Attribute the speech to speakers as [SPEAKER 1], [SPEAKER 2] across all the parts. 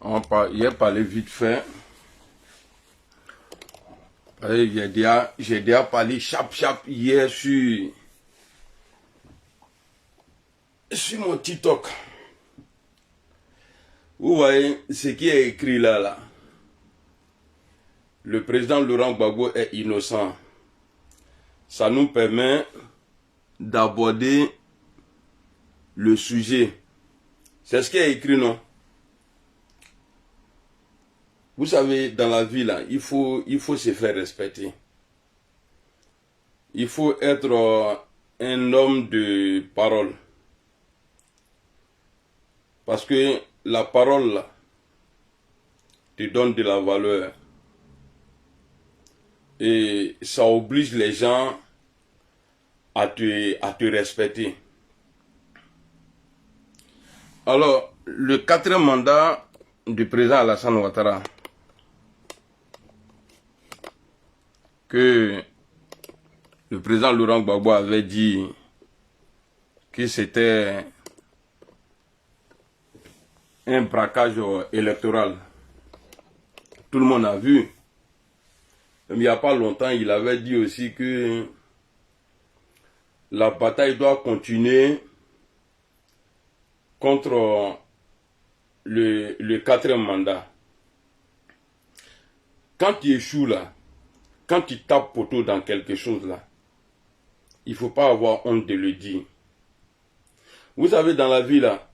[SPEAKER 1] Oh, bon, il a parlé vite fait. J'ai déjà parlé chap hier sur mon TikTok. Vous voyez ce qui est écrit là. Le président Laurent Gbagbo est innocent. Ça nous permet d'aborder le sujet. C'est ce qui est écrit, non? Vous savez, dans la vie, là, il faut se faire respecter. Il faut être un homme de parole. Parce que la parole, là, te donne de la valeur. Et ça oblige les gens à te respecter. Alors, le 4e mandat du président Alassane Ouattara, que le président Laurent Gbagbo avait dit que c'était un braquage électoral. Tout le monde a vu. Mais il n'y a pas longtemps, il avait dit aussi que la bataille doit continuer contre le 4e mandat. Quand tu échoues là, quand tu tapes poteau dans quelque chose là, il ne faut pas avoir honte de le dire. Vous savez, dans la vie là,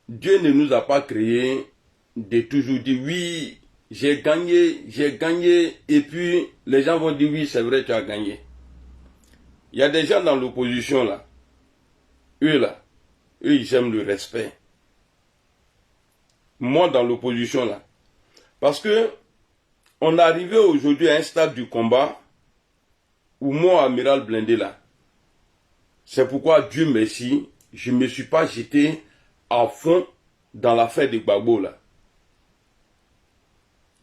[SPEAKER 1] Dieu ne nous a pas créé de toujours dire oui, j'ai gagné, et puis les gens vont dire oui, c'est vrai, tu as gagné. Il y a des gens dans l'opposition là, eux ils aiment le respect. Moi dans l'opposition là, parce que on est arrivé aujourd'hui à un stade du combat où moi, amiral blindé là, c'est pourquoi Dieu merci, je ne me suis pas jeté à fond dans l'affaire de Gbagbo là.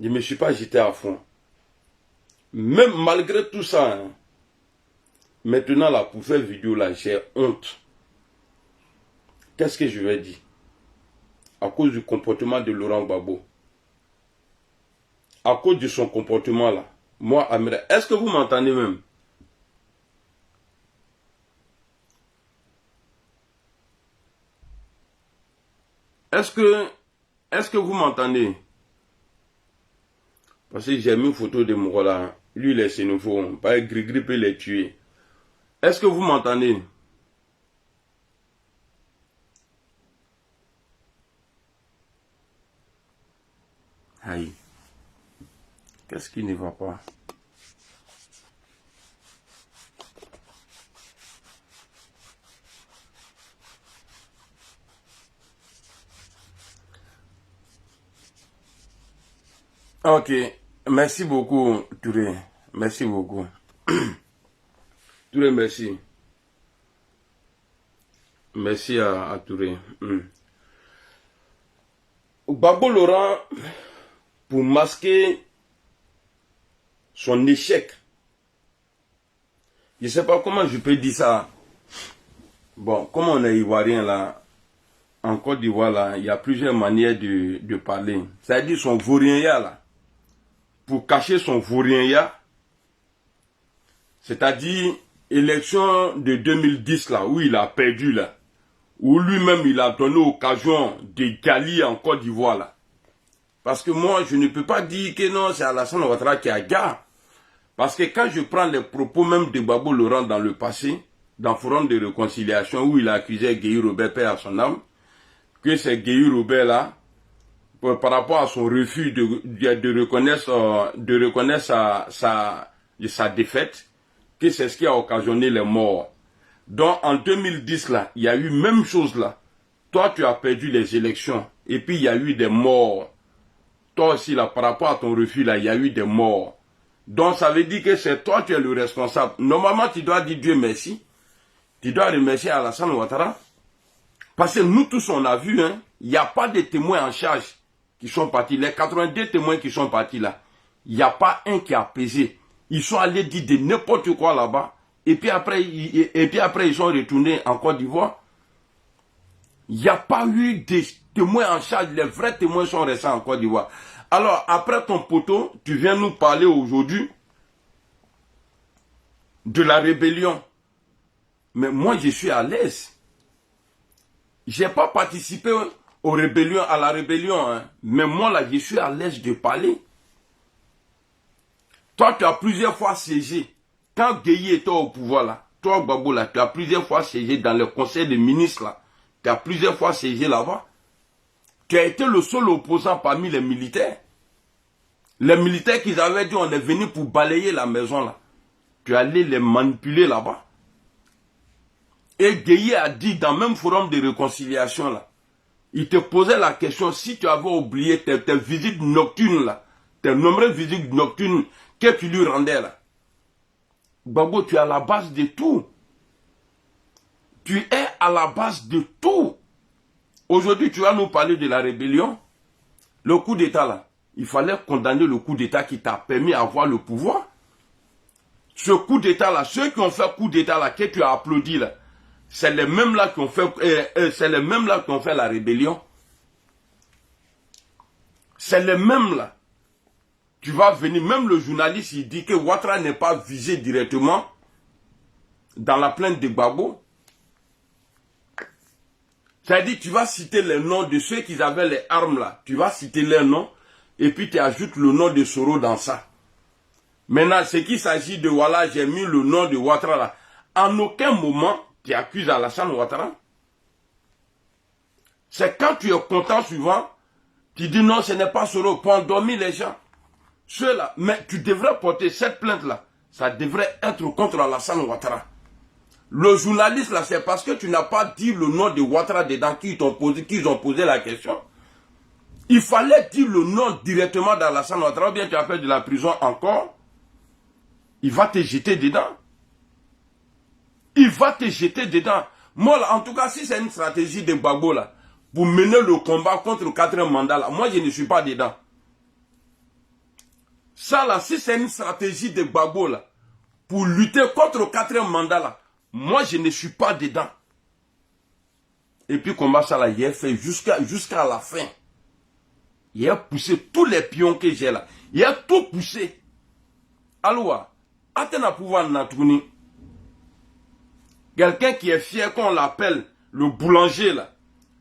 [SPEAKER 1] Je ne me suis pas jeté à fond. Même malgré tout ça, hein, maintenant là, pour faire vidéo là, j'ai honte. Qu'est-ce que je vais dire? À cause du comportement de Laurent Gbagbo. À cause de son comportement là. Moi, amiral, est-ce que vous m'entendez même? Est-ce que vous m'entendez? Parce que j'ai mis une photo de mon là. Lui, il est xénophobe. Pas Grigri peut les tuer. Est-ce que vous m'entendez? Aïe. Qu'est-ce qui ne va pas? Ok. Merci beaucoup, Touré. Merci beaucoup. Touré, merci. Merci à Touré. Gbagbo Laurent, pour masquer son échec, je ne sais pas comment je peux dire ça. Bon, comme on est ivoirien là, en Côte d'Ivoire là, il y a plusieurs manières de parler. C'est-à-dire son vaurien là. Pour cacher son vaurien, c'est-à-dire élection de 2010 là, où il a perdu là, où lui-même il a donné occasion de gagner en Côte d'Ivoire là. Parce que moi, je ne peux pas dire que non, c'est Alassane Ouattara qui a gagné. Parce que quand je prends les propos même de Gbagbo Laurent dans le passé, dans le forum de réconciliation, où il a accusé Guéhi Robert, paix à son âme, que c'est Guéhi Robert là, par rapport à son refus de reconnaître sa défaite, que c'est ce qui a occasionné les morts. Donc en 2010 là, il y a eu même chose là. Toi tu as perdu les élections et puis il y a eu des morts. Toi aussi là, par rapport à ton refus là, il y a eu des morts. Donc ça veut dire que c'est toi qui es le responsable. Normalement tu dois dire Dieu merci. Tu dois remercier Alassane Ouattara. Parce que nous tous on a vu, hein, il n'y a pas de témoins en charge qui sont partis. Les 82 témoins qui sont partis là, il n'y a pas un qui a pesé. Ils sont allés dire de n'importe quoi là-bas. Et puis après, ils sont retournés en Côte d'Ivoire. Il n'y a pas eu de témoins en charge. Les vrais témoins sont restés en Côte d'Ivoire. Alors, après ton poteau, tu viens nous parler aujourd'hui de la rébellion. Mais moi, je suis à l'aise. Je n'ai pas participé à la rébellion. Hein. Mais moi, là, je suis à l'aise de parler. Toi, tu as plusieurs fois siégé. Quand Guéhi était au pouvoir, là, toi, Gbagbo, là, tu as plusieurs fois siégé dans le conseil des ministres, là. Tu as plusieurs fois siégé là-bas. Tu as été le seul opposant parmi les militaires. Les militaires qui avaient dit on est venu pour balayer la maison là. Tu es allé les manipuler là-bas. Et Guéhi a dit dans le même forum de réconciliation là. Il te posait la question si tu avais oublié tes visites nocturnes là. Tes nombreuses visites nocturnes que tu lui rendais là. Gbagbo, tu es à la base de tout. Tu es à la base de tout. Aujourd'hui, tu vas nous parler de la rébellion. Le coup d'État là. Il fallait condamner le coup d'État qui t'a permis d'avoir le pouvoir. Ce coup d'État là, ceux qui ont fait coup d'État là, que tu as applaudi là, c'est les mêmes là qui ont fait, la rébellion. C'est les mêmes là. Tu vas venir, même le journaliste, il dit que Ouattara n'est pas visé directement dans la plainte de Gbagbo. C'est-à-dire, tu vas citer les noms de ceux qui avaient les armes là. Tu vas citer leurs noms. Et puis tu ajoutes le nom de Soro dans ça. Maintenant, ce qui s'agit de voilà, j'ai mis le nom de Ouattara là. En aucun moment, tu accuses Alassane Ouattara. C'est quand tu es content souvent, tu dis non, ce n'est pas Soro, pour endormir les gens. Ceux-là, mais tu devrais porter cette plainte-là. Ça devrait être contre Alassane Ouattara. Le journaliste là, c'est parce que tu n'as pas dit le nom de Ouattara dedans qu'ils ont posé la question. Il fallait dire le nom directement d'Alassane Ouattara, ou bien tu as fait de la prison encore. Il va te jeter dedans. Il va te jeter dedans. Moi, là, en tout cas, si c'est une stratégie de Gbagbo, là, pour mener le combat contre le 4e mandat, là, moi, je ne suis pas dedans. Ça, là, si c'est une stratégie de Gbagbo, là, pour lutter contre le 4e mandat, là, moi, je ne suis pas dedans. Et puis, comment ça, là, il a fait jusqu'à la fin. Il a poussé tous les pions que j'ai là. Il a tout poussé. Alors, Atena pouvoir Natouni. Quelqu'un qui est fier qu'on l'appelle le boulanger là.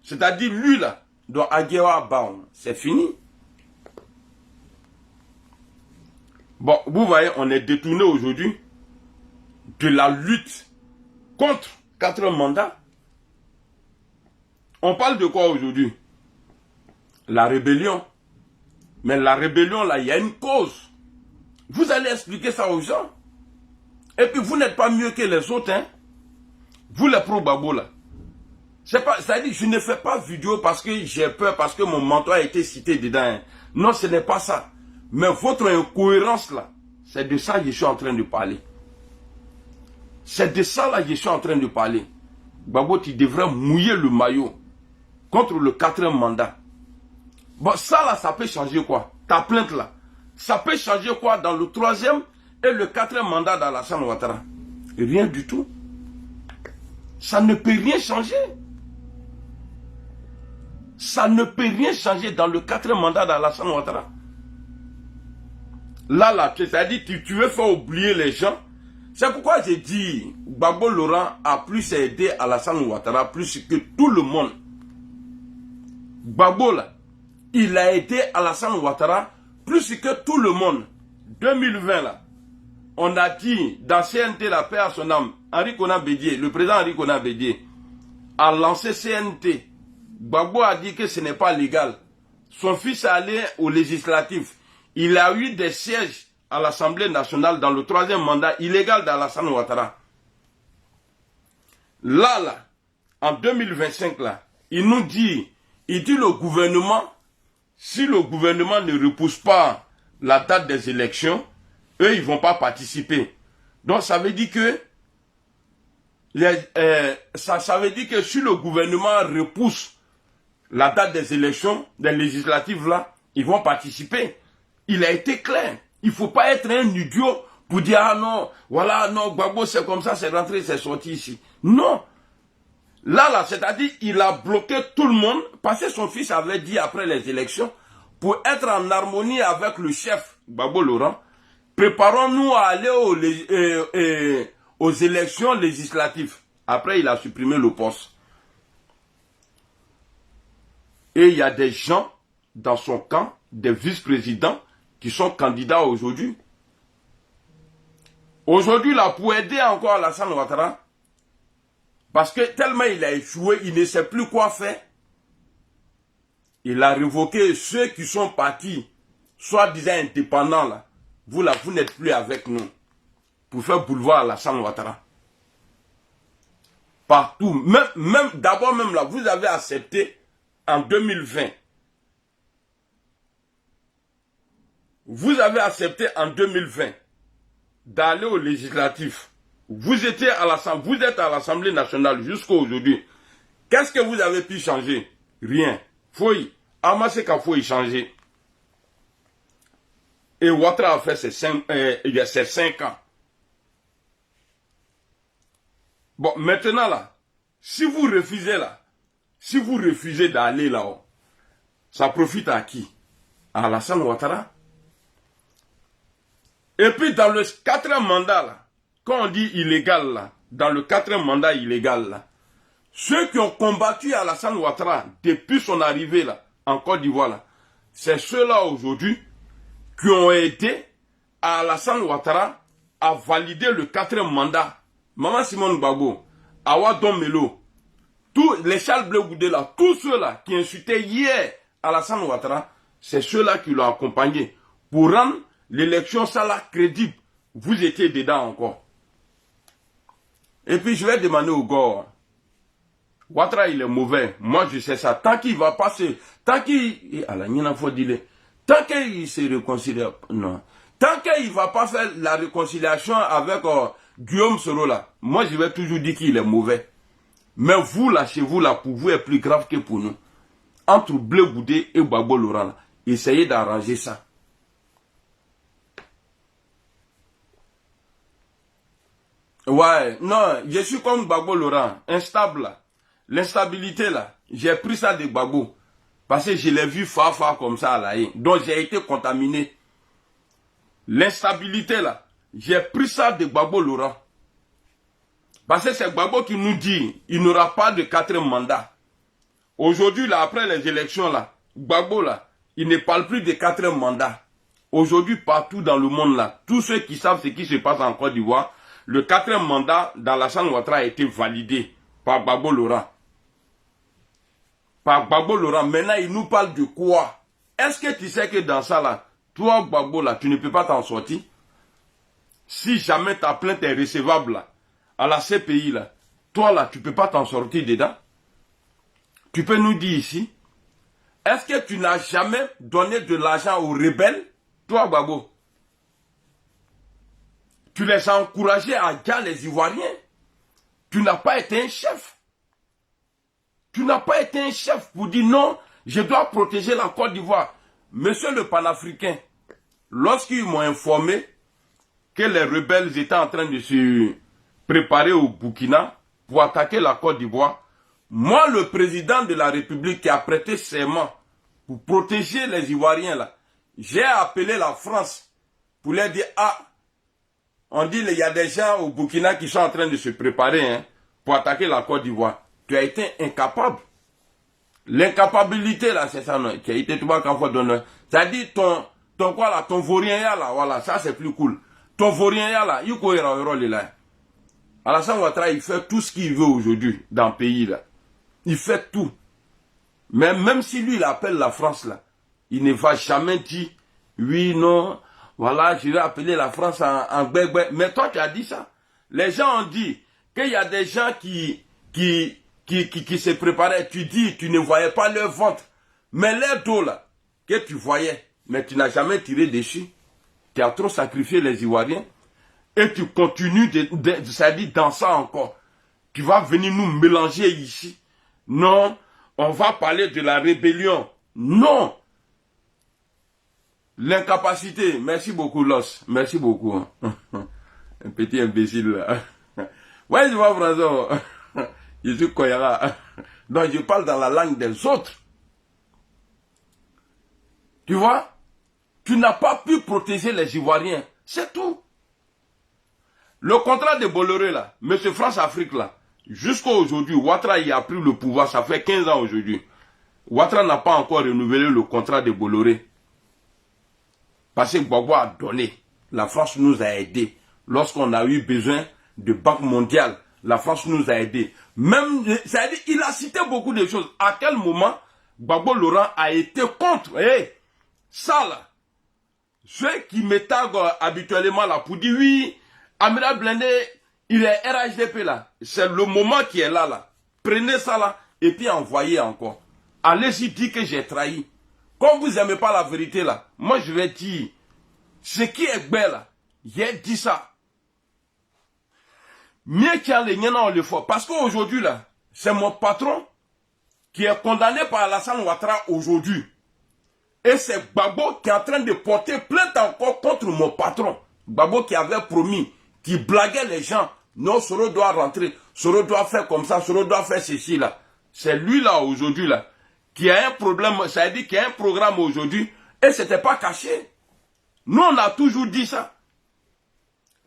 [SPEAKER 1] C'est-à-dire lui là, doit Aguewa Baon. C'est fini. Bon, vous voyez, on est détourné aujourd'hui de la lutte contre 4 mandats. On parle de quoi aujourd'hui? La rébellion. Mais la rébellion, là, il y a une cause. Vous allez expliquer ça aux gens. Et puis, vous n'êtes pas mieux que les autres, hein. Vous, les pro-Gbagbo, là. C'est-à-dire, je ne fais pas vidéo parce que j'ai peur, parce que mon mentor a été cité dedans. Hein. Non, ce n'est pas ça. Mais votre incohérence, là, c'est de ça que je suis en train de parler. C'est de ça, là, que je suis en train de parler. Gbagbo, tu devrais mouiller le maillot contre le 4e mandat. Bon, ça là, ça peut changer quoi? Ta plainte là, ça peut changer quoi dans le 3e et le 4e mandat d'Alassane Ouattara? Rien du tout. Ça ne peut rien changer. Ça ne peut rien changer dans le 4e mandat d'Alassane Ouattara. Là, c'est-à-dire que tu veux faire oublier les gens. C'est pourquoi j'ai dit, Gbagbo Laurent a plus aidé Alassane Ouattara plus que tout le monde. Gbagbo là, il a aidé Alassane Ouattara plus que tout le monde. 2020 là, on a dit dans CNT, la paix à son âme, Henri Konan Bédié, le président Henri Konan Bédié, a lancé CNT. Gbagbo a dit que ce n'est pas légal. Son fils est allé au législatif. Il a eu des sièges à l'Assemblée nationale dans le 3e mandat illégal d'Alassane Ouattara. Là, en 2025, là, il nous dit, le gouvernement, si le gouvernement ne repousse pas la date des élections, eux, ils ne vont pas participer. Donc, ça veut dire que, ça veut dire que si le gouvernement repousse la date des élections, des législatives là, ils vont participer. Il a été clair. Il ne faut pas être un idiot pour dire, ah non, voilà, non, Gbagbo c'est comme ça, c'est rentré, c'est sorti ici. Non. Là, c'est-à-dire, il a bloqué tout le monde, parce que son fils avait dit après les élections, pour être en harmonie avec le chef, Gbagbo Laurent, préparons-nous à aller aux élections législatives. Après, il a supprimé le poste. Et il y a des gens dans son camp, des vice-présidents, qui sont candidats aujourd'hui. Aujourd'hui, là, pour aider encore Alassane Ouattara, parce que tellement il a échoué, il ne sait plus quoi faire. Il a révoqué ceux qui sont partis, soi-disant indépendants, là. Vous, là, vous n'êtes plus avec nous. Pour faire boulevard Alassane Ouattara. Partout. Même d'abord, même là, vous avez accepté en 2020. Vous avez accepté en 2020 d'aller au législatif. Vous êtes à l'Assemblée nationale jusqu'à aujourd'hui. Qu'est-ce que vous avez pu changer? Rien. Amassé qu'il faut y changer. Et Ouattara a fait ses 5 ans. Bon, maintenant là, si vous refusez d'aller là-haut, ça profite à qui? À Alassane Ouattara. Et puis dans le 4e mandat là, quand on dit illégal là, dans le 4e mandat illégal là, ceux qui ont combattu Alassane Ouattara depuis son arrivée là, en Côte d'Ivoire là, c'est ceux-là aujourd'hui qui ont aidé à Alassane Ouattara à valider le 4e mandat. Maman Simone Gbagbo, Awa Don Melo, tous les Charles Blé Goudé là, tous ceux-là qui insultaient hier Alassane Ouattara, c'est ceux-là qui l'ont accompagné pour rendre l'élection ça là crédible. Vous étiez dedans encore. Et puis je vais demander au gars, Ouattara il est mauvais, moi je sais ça, tant qu'il va passer, tant qu'il se réconcilie, non, tant qu'il va pas faire la réconciliation avec Guillaume Soro là, moi je vais toujours dire qu'il est mauvais. Mais vous là, chez vous là, pour vous est plus grave que pour nous. Entre Blé Goudé et Gbagbo Laurent là, essayez d'arranger ça. Ouais, non, je suis comme Gbagbo Laurent, instable là. L'instabilité là, j'ai pris ça de Gbagbo. Parce que je l'ai vu fort comme ça à la haine. Donc j'ai été contaminé. L'instabilité là, j'ai pris ça de Gbagbo Laurent. Parce que c'est Gbagbo qui nous dit, il n'aura pas de 4e mandat. Aujourd'hui là, après les élections là, Gbagbo là, il ne parle plus de 4e mandat. Aujourd'hui, partout dans le monde là, tous ceux qui savent ce qui se passe en Côte d'Ivoire, le 4e mandat d'Alassane Ouattara a été validé par Gbagbo Laurent. Par Gbagbo Laurent. Maintenant, il nous parle de quoi? Est-ce que tu sais que dans ça là, toi Gbagbo là, tu ne peux pas t'en sortir? Si jamais ta plainte est recevable là, à la CPI là, toi là, tu ne peux pas t'en sortir dedans? Tu peux nous dire ici? Est-ce que tu n'as jamais donné de l'argent aux rebelles? Toi Gbagbo, tu les as encouragés à gagner les Ivoiriens. Tu n'as pas été un chef. Tu n'as pas été un chef pour dire non, je dois protéger la Côte d'Ivoire. Monsieur le panafricain, lorsqu'ils m'ont informé que les rebelles étaient en train de se préparer au Burkina pour attaquer la Côte d'Ivoire, moi, le président de la République qui a prêté serment pour protéger les Ivoiriens là, j'ai appelé la France pour leur dire, ah, on dit il y a des gens au Burkina qui sont en train de se préparer pour attaquer la Côte d'Ivoire. Tu as été incapable. L'incapabilité là, c'est ça, non? Tu as été tout bas quand faut donner. Ça dit ton quoi là, ton vaurien là, voilà, ça c'est plus cool. Tovorien là, il faut là. Alassane Ouattara, il fait tout ce qu'il veut aujourd'hui dans le pays là. Il fait tout. Mais même si lui, il appelle la France là, il ne va jamais dire, oui, non, voilà, je vais appeler la France en gbegbe. Mais toi, tu as dit ça. Les gens ont dit qu'il y a des gens qui se préparaient. Tu dis, tu ne voyais pas leur ventre. Mais leur dos là, que tu voyais, mais tu n'as jamais tiré dessus. Tu as trop sacrifié les Ivoiriens. Et tu continues c'est-à-dire dans ça encore. Tu vas venir nous mélanger ici. Non, on va parler de la rébellion. Non. L'incapacité. Merci beaucoup, Los. Merci beaucoup. Un petit imbécile là. Ouais, je vois, François. Je suis Koyara. Donc, je parle dans la langue des autres. Tu vois? Tu n'as pas pu protéger les Ivoiriens. C'est tout. Le contrat de Bolloré là, M. France-Afrique là, jusqu'à aujourd'hui, Ouattara y a pris le pouvoir, ça fait 15 ans aujourd'hui. Ouattara n'a pas encore renouvelé le contrat de Bolloré. Parce que Gbagbo a donné. La France nous a aidés. Lorsqu'on a eu besoin de Banque mondiale, la France nous a aidés. Même, c'est-à-dire, il a cité beaucoup de choses. À quel moment Gbagbo Laurent a été contre? Ça là, ceux qui m'étaguent habituellement là pour dire oui, Amiral Blindé, il est RHDP là. C'est le moment qui est là. Prenez ça là et puis envoyez encore. Allez-y dire que j'ai trahi. Comme vous n'aimez pas la vérité là, moi je vais dire, ce qui est bel là, j'ai dit ça. Mieux qu'il y a les niens le fort. Parce qu'aujourd'hui là, c'est mon patron qui est condamné par Alassane Ouattara aujourd'hui. Et c'est Gbagbo qui est en train de porter plainte encore contre mon patron. Gbagbo qui avait promis, qui blaguait les gens. Non, Soro doit rentrer, Soro doit faire comme ça, Soro doit faire ceci là. C'est lui là aujourd'hui là, qui a un problème, ça veut dire qu'il y a un programme aujourd'hui, et c'était pas caché. Nous on a toujours dit ça.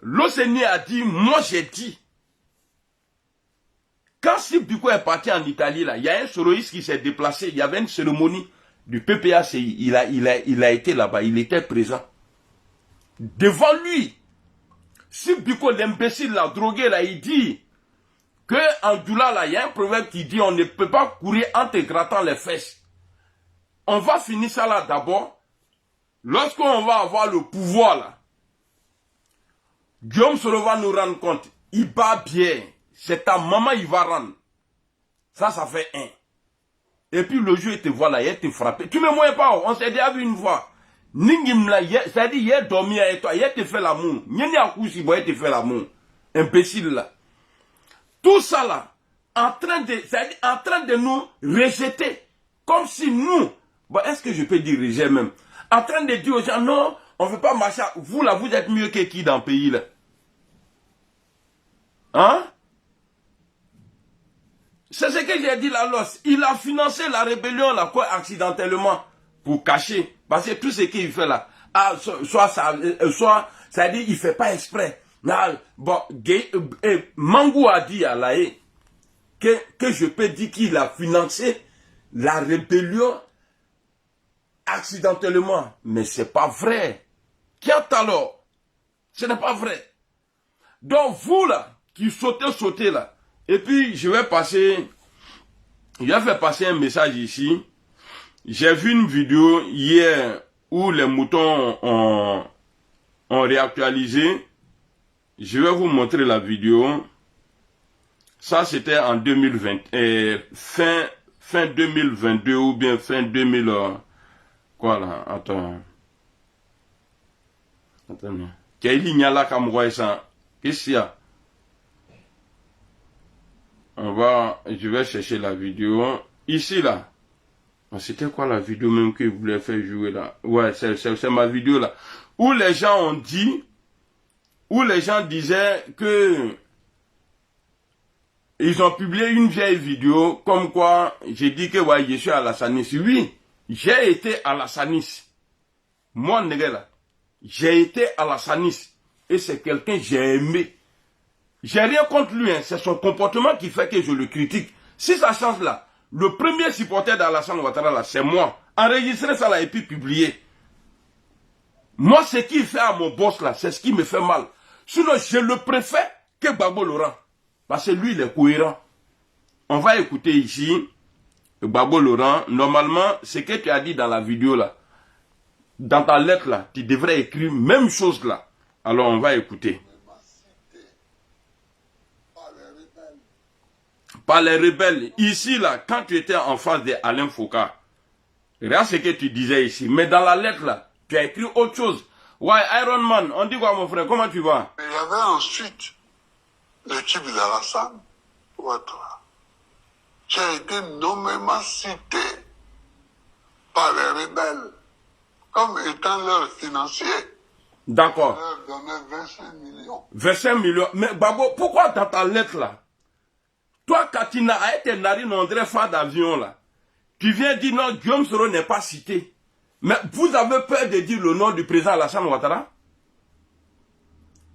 [SPEAKER 1] L'OCNI a dit, moi j'ai dit. Quand Sip Biko est parti en Italie là, il y a un soroïste qui s'est déplacé, il y avait une cérémonie du PPACI, il a été là-bas, il était présent. Devant lui, Sip Biko, l'imbécile là, drogué là, il dit que en Doula là, il y a un proverbe qui dit on ne peut pas courir en te grattant les fesses. On va finir ça là d'abord. Lorsqu'on va avoir le pouvoir là, Guillaume Soro va nous rendre compte, il bat bien, c'est ta maman il va rendre. Ça fait un. Et puis le jeu, il te voit là, il te frappe. Tu me moyens pas, on s'est déjà vu une fois. Ningim là, c'est-à-dire, il a dormi avec toi, il te fait l'amour. Il a couché, il te fait l'amour. Imbécile là. Tout ça là, en train de nous rejeter. Comme si nous, bon, est-ce que je peux dire rejet même? En train de dire aux gens, non, on ne veut pas marcher. Vous là, vous êtes mieux que qui dans le pays là? Hein? C'est ce que j'ai dit là, Los. Il a financé la rébellion là, quoi, accidentellement, pour cacher. Parce que tout ce qu'il fait là, soit ça veut dire il ne fait pas exprès. Là, bon, Mangou a dit à Laé que je peux dire qu'il a financé la rébellion accidentellement. Mais c'est pas vrai. Qu'est-ce alors? Ce n'est pas vrai. Donc vous là, qui sautez là, et puis je vais faire passer un message ici. J'ai vu une vidéo hier où les moutons ont réactualisé. Je vais vous montrer la vidéo. Ça c'était en 2020, fin 2022 ou bien fin 2000. Quoi là? Attends. Attends. Quelle ligne là comme quoi ça? Qu'est-ce qu'il y a? Je vais chercher la vidéo. Ici là. C'était quoi la vidéo même que vous voulez faire jouer là? Ouais, c'est ma vidéo là. Où les gens ont dit, où les gens disaient que ils ont publié une vieille vidéo comme quoi j'ai dit que ouais, je suis à la Sanis. Oui, j'ai été à la Sanis. Moi, nègre là, j'ai été à la Sanis. Et c'est quelqu'un que j'ai aimé. J'ai rien contre lui, hein. C'est son comportement qui fait que je le critique. Si ça change là, le premier supporter d'Alassane Ouattara là, c'est moi. Enregistrez ça là et puis publier. Moi, ce qu'il fait à mon boss là, c'est ce qui me fait mal. Sinon, je le préfère que Gbagbo Laurent. Parce que lui, il est cohérent. On va écouter ici Gbagbo Laurent. Normalement, ce que tu as dit dans la vidéo là, dans ta lettre là, tu devrais écrire même chose là. Alors, on va écouter. Par les rebelles. Ici là, quand tu étais en face d'Alain Foucault, regarde ce que tu disais ici. Mais dans la lettre là, tu as écrit autre chose. Ouais, Iron Man, on dit quoi mon frère? Comment tu vas?
[SPEAKER 2] Il y avait ensuite l'équipe d'Alassane Ouattara, qui a été nommément cité par les rebelles comme étant leur financier.
[SPEAKER 1] D'accord.
[SPEAKER 2] Ils leur donnaient 25 millions.
[SPEAKER 1] 25 millions. Mais Babo, pourquoi dans ta lettre là, toi, quand tu n'as été narine André Fa d'avion là, tu viens dire non, Guillaume Soro n'est pas cité. Mais vous avez peur de dire le nom du président Alassane Ouattara?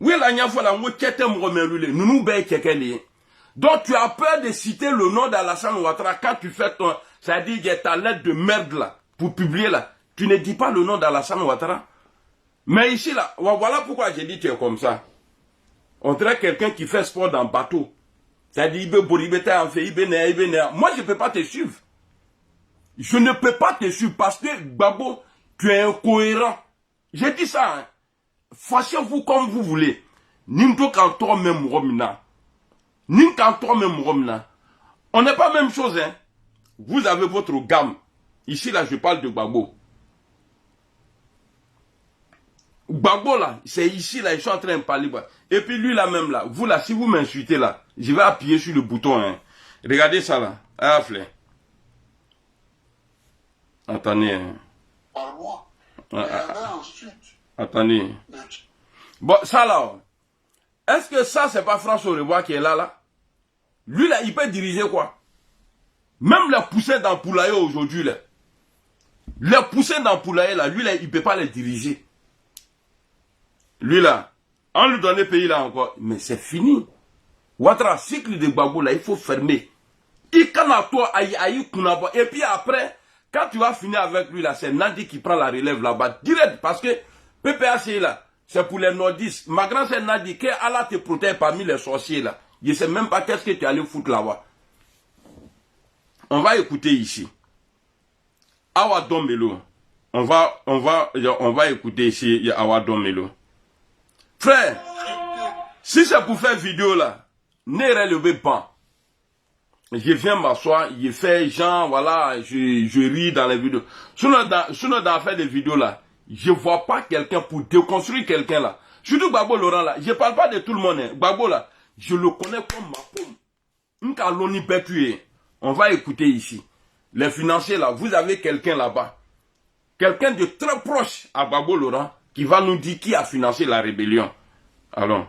[SPEAKER 1] Oui, la fois là, nous nous donc tu as peur de citer le nom d'Alassane Ouattara quand tu fais ton, c'est-à-dire ta lettre de merde là, pour publier là. Tu ne dis pas le nom d'Alassane Ouattara. Mais ici là, voilà pourquoi j'ai dit tu es comme ça. On dirait quelqu'un qui fait sport dans le bateau. C'est-à-dire, moi je ne peux pas te suivre. Je ne peux pas te suivre parce que Gbagbo, tu es incohérent. J'ai dit ça, hein. Fâchez-vous comme vous voulez. Nimto kantor même romina. Nim kantor même romina. On n'est pas même chose, hein. Vous avez votre gamme. Ici, là, je parle de Gbagbo. Gbagbo, là, c'est ici, là, ils sont en train de parler. Et puis lui, là, même, là, vous, là, si vous m'insultez, là, je vais appuyer sur le bouton, hein. Regardez ça, là. Ah, flé. Attendez, hein.
[SPEAKER 2] Par mois. Il y avait ensuite.
[SPEAKER 1] Attendez. Bon, ça là, est-ce que ça, c'est pas François Rebois qui est là, là? Lui, là, il peut diriger quoi? Même les poussins dans Poulailler aujourd'hui, là. Les poussins dans Poulailler, là, lui, là, il peut pas les diriger. Lui, là, on lui donne le pays, là, encore. Mais c'est fini. Ouattara, cycle de Gbagbo, là, il faut fermer. Et puis après, quand tu vas finir avec lui, là, c'est Nadi qui prend la relève là-bas, direct, parce que PPAC, là, c'est pour les nordistes. Ma grand-sœur Nadi, que Allah te protège parmi les sorciers, là. Je ne sais même pas qu'est-ce que tu es allé foutre là-bas. On va écouter ici. Awa Domelo. On va écouter ici Awa Domelo. Frère, si c'est pour faire vidéo, là, n'est le ban. Je viens m'asseoir, je fais genre, voilà, je ris dans les vidéos. Sinon, dans faire des vidéos là, je vois pas quelqu'un pour déconstruire quelqu'un là. Surtout Gbagbo Laurent là, je parle pas de tout le monde. Hein. Gbagbo là, je le connais comme ma pomme. On va écouter ici. Les financiers là, vous avez quelqu'un là-bas. Quelqu'un de très proche à Gbagbo Laurent qui va nous dire qui a financé la rébellion. Allons.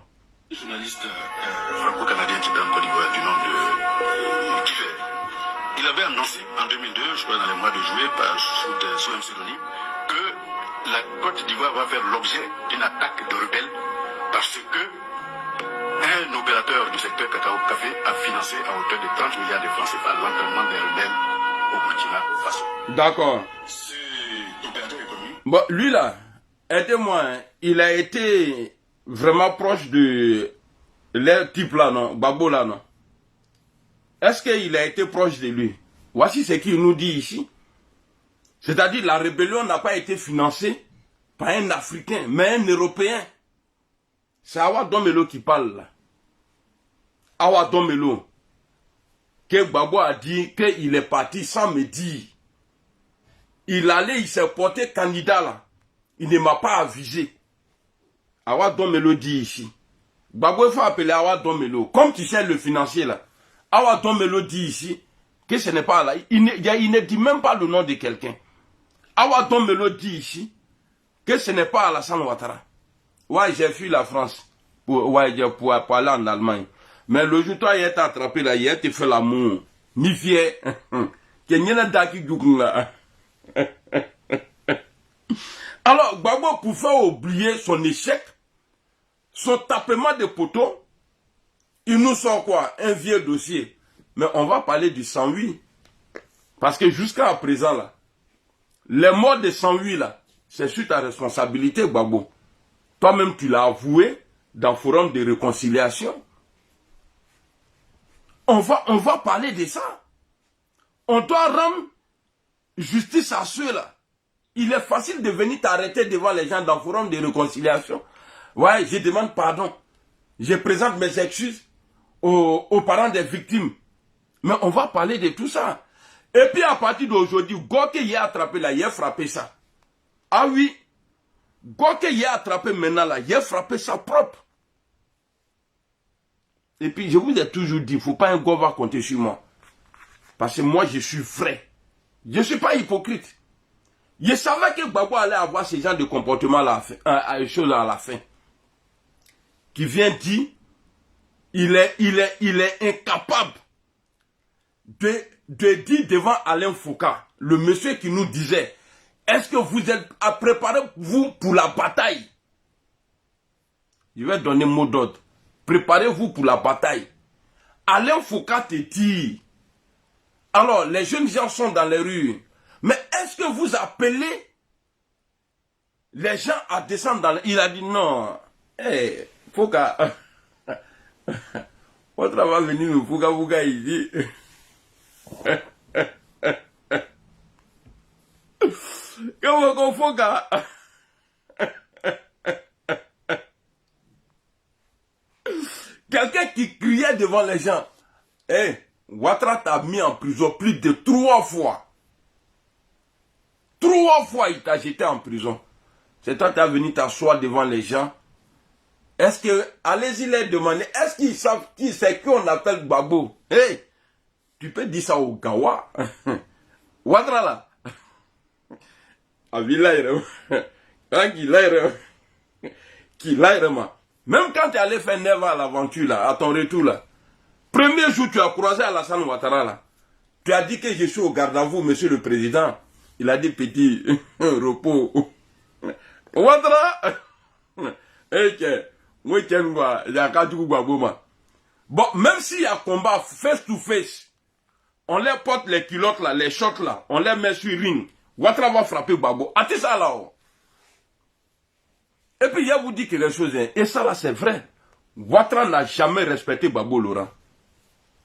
[SPEAKER 3] Journaliste franco-canadien qui est en Côte d'Ivoire du nom de Kiffer. Il avait annoncé en 2002, je crois dans les mois de juillet, sous un pseudonyme, que la Côte d'Ivoire va faire l'objet d'une attaque de rebelles parce que un opérateur du secteur cacao-café a financé à hauteur de 30 milliards de francs CFA l'entraînement des rebelles au Burkina Faso.
[SPEAKER 1] D'accord.
[SPEAKER 3] Cet opérateur économique.
[SPEAKER 1] Bon, lui là, aidez-moi, hein, il a été vraiment proche de les types là, non? Gbagbo là, non? Est-ce qu'il a été proche de lui? Voici ce qu'il nous dit ici. C'est-à-dire la rébellion n'a pas été financée par un Africain, mais un Européen. C'est Awa Domelo qui parle là. Awa Domelo. Que Gbagbo a dit qu'il est parti sans me dire. Il s'est porté candidat là. Il ne m'a pas avisé. Awa Domelo dit ici. Gbagbo il faut appeler Awa Domelo. Comme tu sais le financier là. Awa Domelo dit ici que ce n'est pas là. Il ne dit même pas le nom de quelqu'un. Awa Domelo dit ici que ce n'est pas Alassane Ouattara. Ouais, j'ai fui la France pour aller en Allemagne. Mais le jour où il est attrapé là, il a fait l'amour. Ni fier. Alors, Gbagbo, pour faire oublier son échec, son tapement de poteau, il nous sort quoi? Un vieux dossier. Mais on va parler du 108. Parce que jusqu'à présent, là, les morts de 108, là, c'est sur ta responsabilité, Gbagbo. Toi-même, tu l'as avoué dans le forum de réconciliation. On va parler de ça. On doit rendre justice à ceux-là. Il est facile de venir t'arrêter devant les gens dans le forum de réconciliation. Ouais, je demande pardon. Je présente mes excuses aux parents des victimes. Mais on va parler de tout ça. Et puis à partir d'aujourd'hui, Goke y a attrapé là, il a frappé ça. Ah oui, Goke y a attrapé maintenant là, il a frappé ça propre. Et puis je vous ai toujours dit, il ne faut pas un gars va compter sur moi. Parce que moi je suis vrai. Je ne suis pas hypocrite. Je savais que Gbagbo allait avoir ce genre de comportement à la fin, à la fin. Qui vient dire, il est incapable de dire devant Alain Foucault, le monsieur qui nous disait, est-ce que vous êtes à préparer vous pour la bataille? Je vais donner un mot d'ordre. Préparez-vous pour la bataille. Alain Foucault te dit, alors les jeunes gens sont dans les rues, mais est-ce que vous appelez les gens à descendre dans les... Il a dit non. Hey, Foucault, votre va venir, Foucault, il dit... Comment Foucault? Quelqu'un qui criait devant les gens. Hey, Ouattara t'a mis en prison plus de 3 fois. 3 fois il t'a jeté en prison. C'est toi qui as venu t'asseoir devant les gens. Est-ce que, allez-y les demander, est-ce qu'ils savent qui c'est qu'on appelle Gbagbo? Hey, tu peux dire ça au Gawa. Ouattara là. Même quand tu allais faire 9 ans à l'aventure là, à ton retour là, premier jour tu as croisé Alassane Ouattara là, tu as dit que je suis au garde à vous, monsieur le président. Il a dit petit repos. Ouattara, bon, même s'il y a combat face to face, on les porte les culottes là, les shorts là, on les met sur ring. Ouattara va frapper Gbagbo. Attends ça là-haut. Et puis, je vous dis quelque chose, hein, et ça là, c'est vrai. Ouattara n'a jamais respecté Gbagbo Laurent.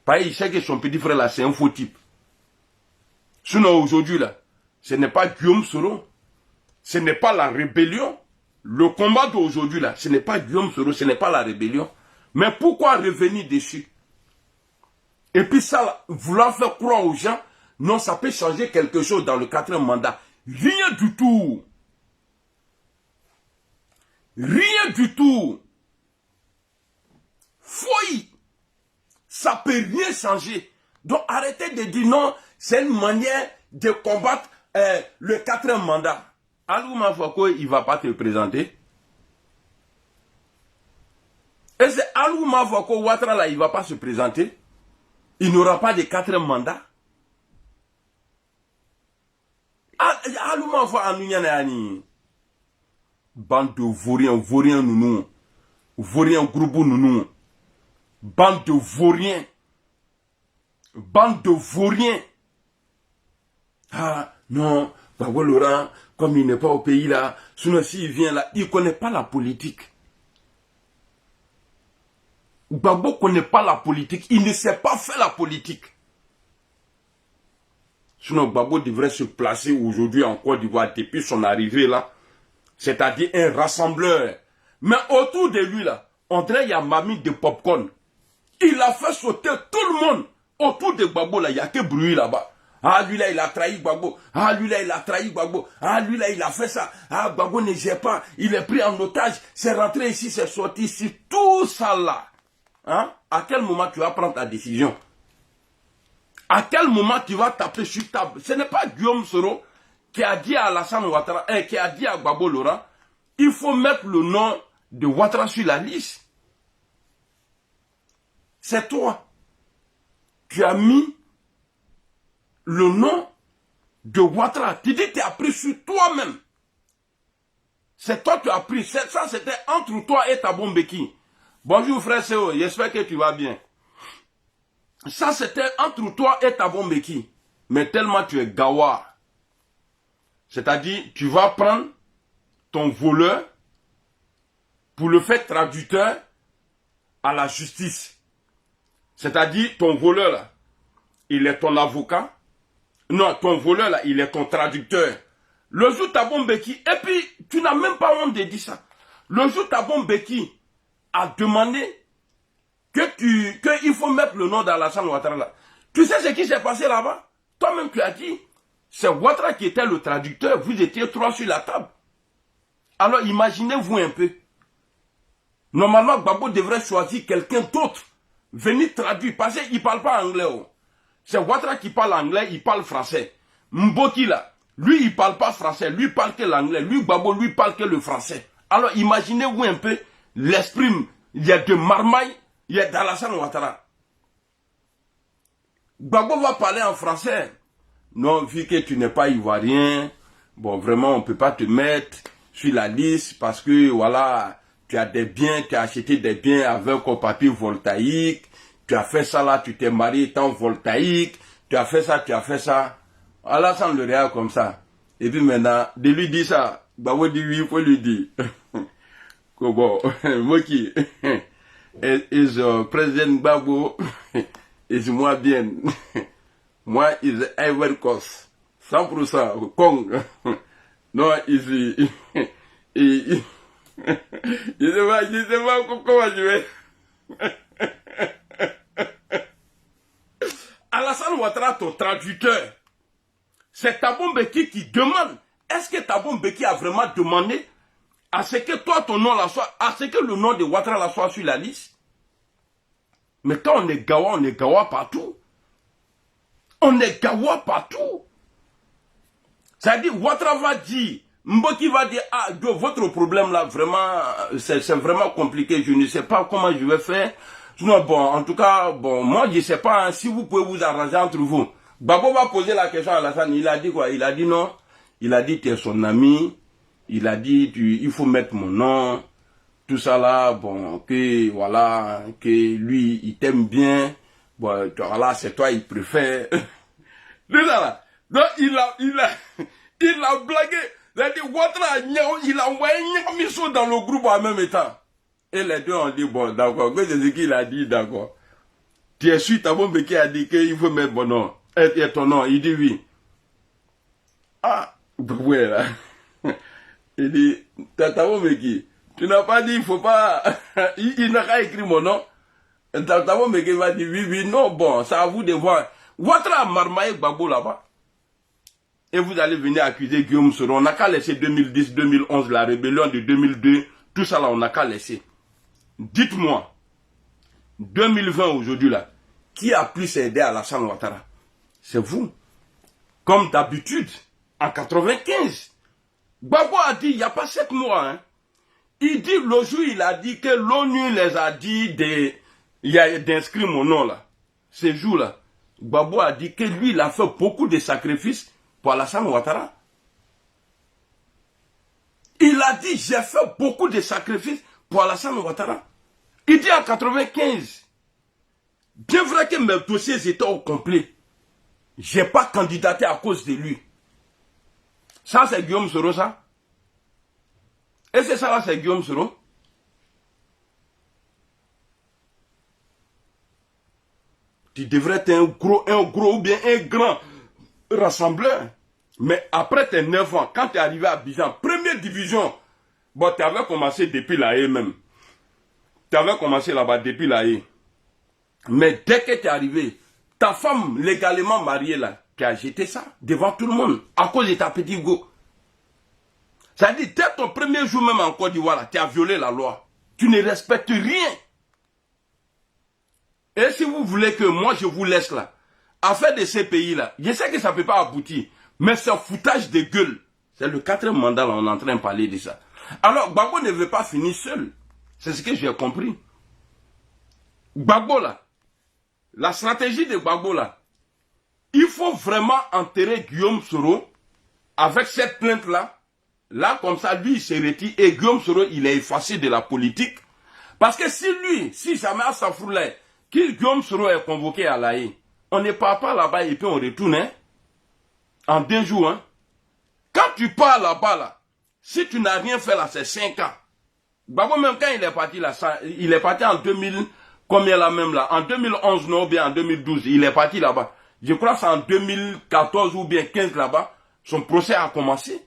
[SPEAKER 1] Parce qu'il sait que son petit frère là, c'est un faux type. Sinon, aujourd'hui là, ce n'est pas Guillaume Soro, ce n'est pas la rébellion. Le combat d'aujourd'hui là, ce n'est pas Guillaume Soro, ce n'est pas la rébellion. Mais pourquoi revenir dessus? Et puis ça, là, vouloir faire croire aux gens, non, ça peut changer quelque chose dans le 4e mandat. Rien du tout. Rien du tout. Fouille. Ça peut rien changer. Donc arrêtez de dire non, c'est une manière de combattre le 4e mandat. Alouma Fako, il ne va pas te présenter. Et c'est Alouma Fako, Ouattara là, il ne va pas se présenter. Il n'aura pas de 4e mandat. Alouma Fako, Anounianani. Bande de vauriens nounou. Vauriens groupe nounou. Bande de vauriens. Bande de vauriens. Ah, non, Gbagbo Laurent, comme il n'est pas au pays là, sinon s'il vient là, il ne connaît pas la politique. Gbagbo ne connaît pas la politique, il ne sait pas faire la politique. Sinon Gbagbo devrait se placer aujourd'hui en Côte d'Ivoire depuis son arrivée là. C'est-à-dire un rassembleur. Mais autour de lui, là, on dirait qu'il y a mamie de popcorn. Il a fait sauter tout le monde. Autour de Gbagbo, là, il n'y a que bruit là-bas. Ah, lui là, il a trahi Gbagbo. Ah, lui là, il a trahi Gbagbo. Ah, lui là, il a fait ça. Ah, Gbagbo ne gère pas. Il est pris en otage. C'est rentré ici, c'est sorti ici. Tout ça là. Hein? À quel moment tu vas prendre ta décision? À quel moment tu vas taper sur table? Ce n'est pas Guillaume Soro qui a dit à Alassane Ouattara, qui a dit à Gbagbo Laurent, il faut mettre le nom de Ouattara sur la liste. C'est toi. Tu as mis le nom de Ouattara. Tu dis que tu as pris sur toi-même. C'est toi qui as pris. Ça, c'était entre toi et Thabo Mbeki. Bonjour frère Seo, j'espère que tu vas bien. Ça, c'était entre toi et Thabo Mbeki. Mais tellement tu es gawa. C'est-à-dire, tu vas prendre ton voleur pour le faire traducteur à la justice. C'est-à-dire, ton voleur, là, il est ton avocat. Non, ton voleur, là, il est ton traducteur. Le jour Thabo Mbeki, et puis, tu n'as même pas honte de dire ça. Le jour Thabo Mbeki a demandé qu'il faut mettre le nom d'Alassane Ouattara là. Tu sais ce qui s'est passé là-bas? Toi-même, tu as dit, c'est Ouattara qui était le traducteur. Vous étiez trois sur la table. Alors, imaginez-vous un peu. Normalement, Gbagbo devrait choisir quelqu'un d'autre. Venir traduire. Parce qu'il ne parle pas anglais. Oh. C'est Ouattara qui parle anglais, il parle français. Mboki là, lui, il ne parle pas français. Lui, il parle que l'anglais. Lui, Gbagbo, lui, parle que le français. Alors, imaginez-vous un peu l'esprit. Il y a de Marmaille, il y a d'Alassane Ouattara. Gbagbo va parler en français. Non, vu que tu n'es pas ivoirien, bon, vraiment, on ne peut pas te mettre sur la liste parce que, voilà, tu as des biens, tu as acheté des biens avec un papier voltaïque, tu as fait ça là, tu t'es marié étant voltaïque, tu as fait ça, tu as fait ça. Alassane le regarde comme ça. Et puis maintenant, de lui dire ça, Gbagbo dit oui, il faut lui dire. Bon, moi qui is President Gbagbo is moi bien. Moi is Ivory Coast. 100% Kong. Non, ici. Je sais pas comment je vais. Alassane Ouattara, ton traducteur, c'est Thabo Mbeki qui demande. Est-ce que Thabo Mbeki a vraiment demandé à ce que toi, ton nom là soit, à ce que le nom de Ouattara là soit sur la liste? Mais quand on est gawa partout. On est gawa partout. C'est-à-dire, Ouattara va dire, Mboki va dire, ah, votre problème là, vraiment, c'est vraiment compliqué, je ne sais pas comment je vais faire. Non, bon, en tout cas, bon, moi, je ne sais pas hein, si vous pouvez vous arranger entre vous. Gbagbo va poser la question à Alassane, il a dit quoi? Il a dit non, il a dit tu es son ami, il a dit il faut mettre mon nom, tout ça là, bon, que voilà, que lui, il t'aime bien, bon, voilà, c'est toi, il préfère. Tout ça là. Donc, il a blagué. Il a dit, Ouattara, il a envoyé Nyamiso dans le groupe en même temps. Et les deux ont dit, bon, d'accord, c'est ce qu'il a dit, d'accord. Tu es sûr, Thabo Mbeki a dit qu'il faut mettre mon nom. Et ton nom, il dit oui. Ah, ouais, là. Il dit, Thabo Mbeki, tu n'as pas dit, il faut pas, il n'a pas écrit mon nom. Thabo Mbeki va dire oui, oui, non, bon, c'est à vous de voir. Ouattara a marmaillé Gbagbo là-bas. Et vous allez venir accuser Guillaume Soro. On n'a qu'à laisser 2010, 2011, la rébellion de 2002, tout ça là, on n'a qu'à laisser. Dites-moi, 2020 aujourd'hui là, qui a plus aidé Alassane Ouattara? C'est vous. Comme d'habitude, en 95, Gbagbo a dit, il n'y a pas 7 mois, hein. Il dit, le jour, il a dit que l'ONU les a dit d'inscrire mon nom là. Ces jours-là, Gbagbo a dit que lui, il a fait beaucoup de sacrifices pour Alassane Ouattara. Il a dit, j'ai fait beaucoup de sacrifices pour Alassane Ouattara. Il dit en 95, bien vrai que mes dossiers étaient au complet. Je n'ai pas candidaté à cause de lui. Ça, c'est Guillaume Soro, ça? Et c'est ça, là, c'est Guillaume Soro? Tu devrais être un gros ou bien un grand rassembleur. Mais après tes 9 ans, quand tu es arrivé à Abidjan, première division, bon, tu avais commencé depuis la haie même. Tu avais commencé là-bas depuis la haie. Mais dès que tu es arrivé, ta femme légalement mariée là, tu as jeté ça devant tout le monde à cause de ta petite go. Ça dit, dès ton premier jour même en Côte d'Ivoire, tu as violé la loi. Tu ne respectes rien. Et si vous voulez que moi je vous laisse là, affaire de ces pays-là, je sais que ça ne peut pas aboutir, mais c'est un foutage de gueule. C'est le 4e mandat là, on est en train de parler de ça. Alors, Gbagbo ne veut pas finir seul. C'est ce que j'ai compris. Gbagbo là, la stratégie de Gbagbo là, il faut vraiment enterrer Guillaume Soro avec cette plainte là. Là, comme ça, lui, il se retire et Guillaume Soro, il est effacé de la politique. Parce que si jamais à Safroulay, Guillaume Soro est convoqué à la haie, on ne part pas là-bas et puis on retourne, hein, en 2 jours. Hein. Quand tu pars là-bas, là, Si tu n'as rien fait là, c'est 5 ans. Gbagbo, même quand il est parti là, il est parti en 2000, combien là même là? En 2011, non, ou bien en 2012, il est parti là-bas. Je crois que c'est en 2014 ou bien 15 là-bas, son procès a commencé.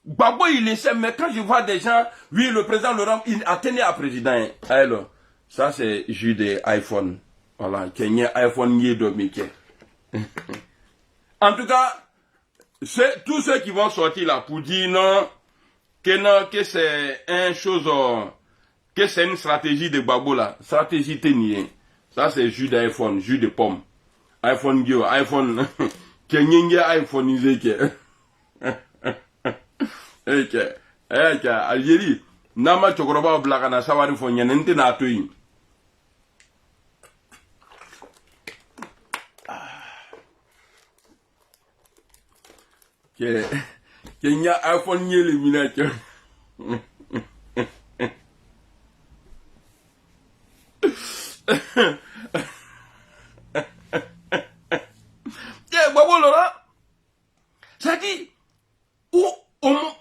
[SPEAKER 1] Gbagbo, il essaie, mais quand je vois des gens, oui, le président Laurent, il a tenu à président. Hein. Alors, ça c'est juste des iPhone. Voilà, Kenya iPhone y est dominé. En tout cas, tous ceux qui vont sortir là pour dire non, que c'est une chose, que c'est une stratégie de Gbagbo là, stratégie tenue. Ça c'est jus d'iPhone, jus de pomme. iPhone Gio, iPhone, Kenya iPhone isé. Algérie, Nama Chokoroba Blakana Sawari Fonya, Nente Natui. Kenya iPhone y les miniatures. Gbagbo Laurent, ça dit,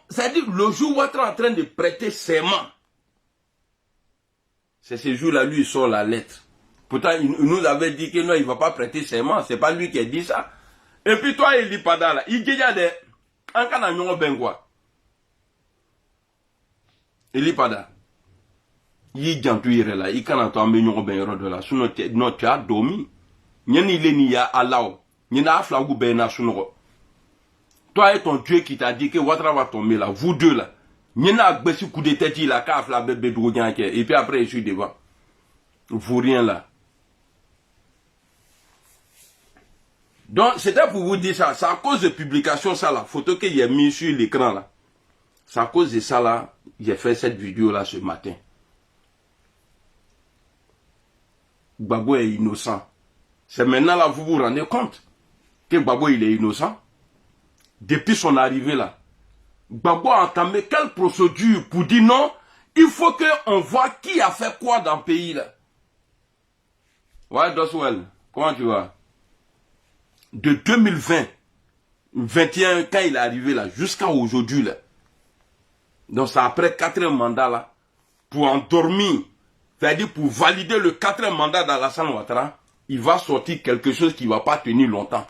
[SPEAKER 1] ça dit le jour où on est en train de prêter serment, c'est ce jour-là, lui, il sort la lettre. Pourtant, il nous avait dit que non, il ne va pas prêter serment, c'est pas lui qui a dit ça. Et puis toi, il dit pas là, il dit des en cas de bengwa. Il dit pas là. Il dit en tout là, il can't attendre de là, sinon tu as dormi. N'y ni ya alao, n'y n'a flagou bena sunro. Toi et ton Dieu qui t'a dit que Ouattara va tomber là, vous deux là. N'y n'a pas de coup de tête là, kaf la bébé droguin et puis après je suis devant. Vous rien là. Donc, c'était pour vous dire ça. C'est à cause de publication, ça, la photo qu'il y a mis sur l'écran, là. C'est à cause de ça, là, j'ai fait cette vidéo-là ce matin. Gbagbo est innocent. C'est maintenant, là, vous vous rendez compte que Gbagbo, il est innocent. Depuis son arrivée, là. Gbagbo a entamé quelle procédure pour dire non, il faut qu'on voit qui a fait quoi dans le pays, là. Ouais, Doswell, comment tu vas? De 2020, 21, quand il est arrivé là, jusqu'à aujourd'hui là. Donc c'est après 4e mandat là, pour endormir, c'est-à-dire pour valider le 4e mandat d'Alassane Ouattara, il va sortir quelque chose qui ne va pas tenir longtemps.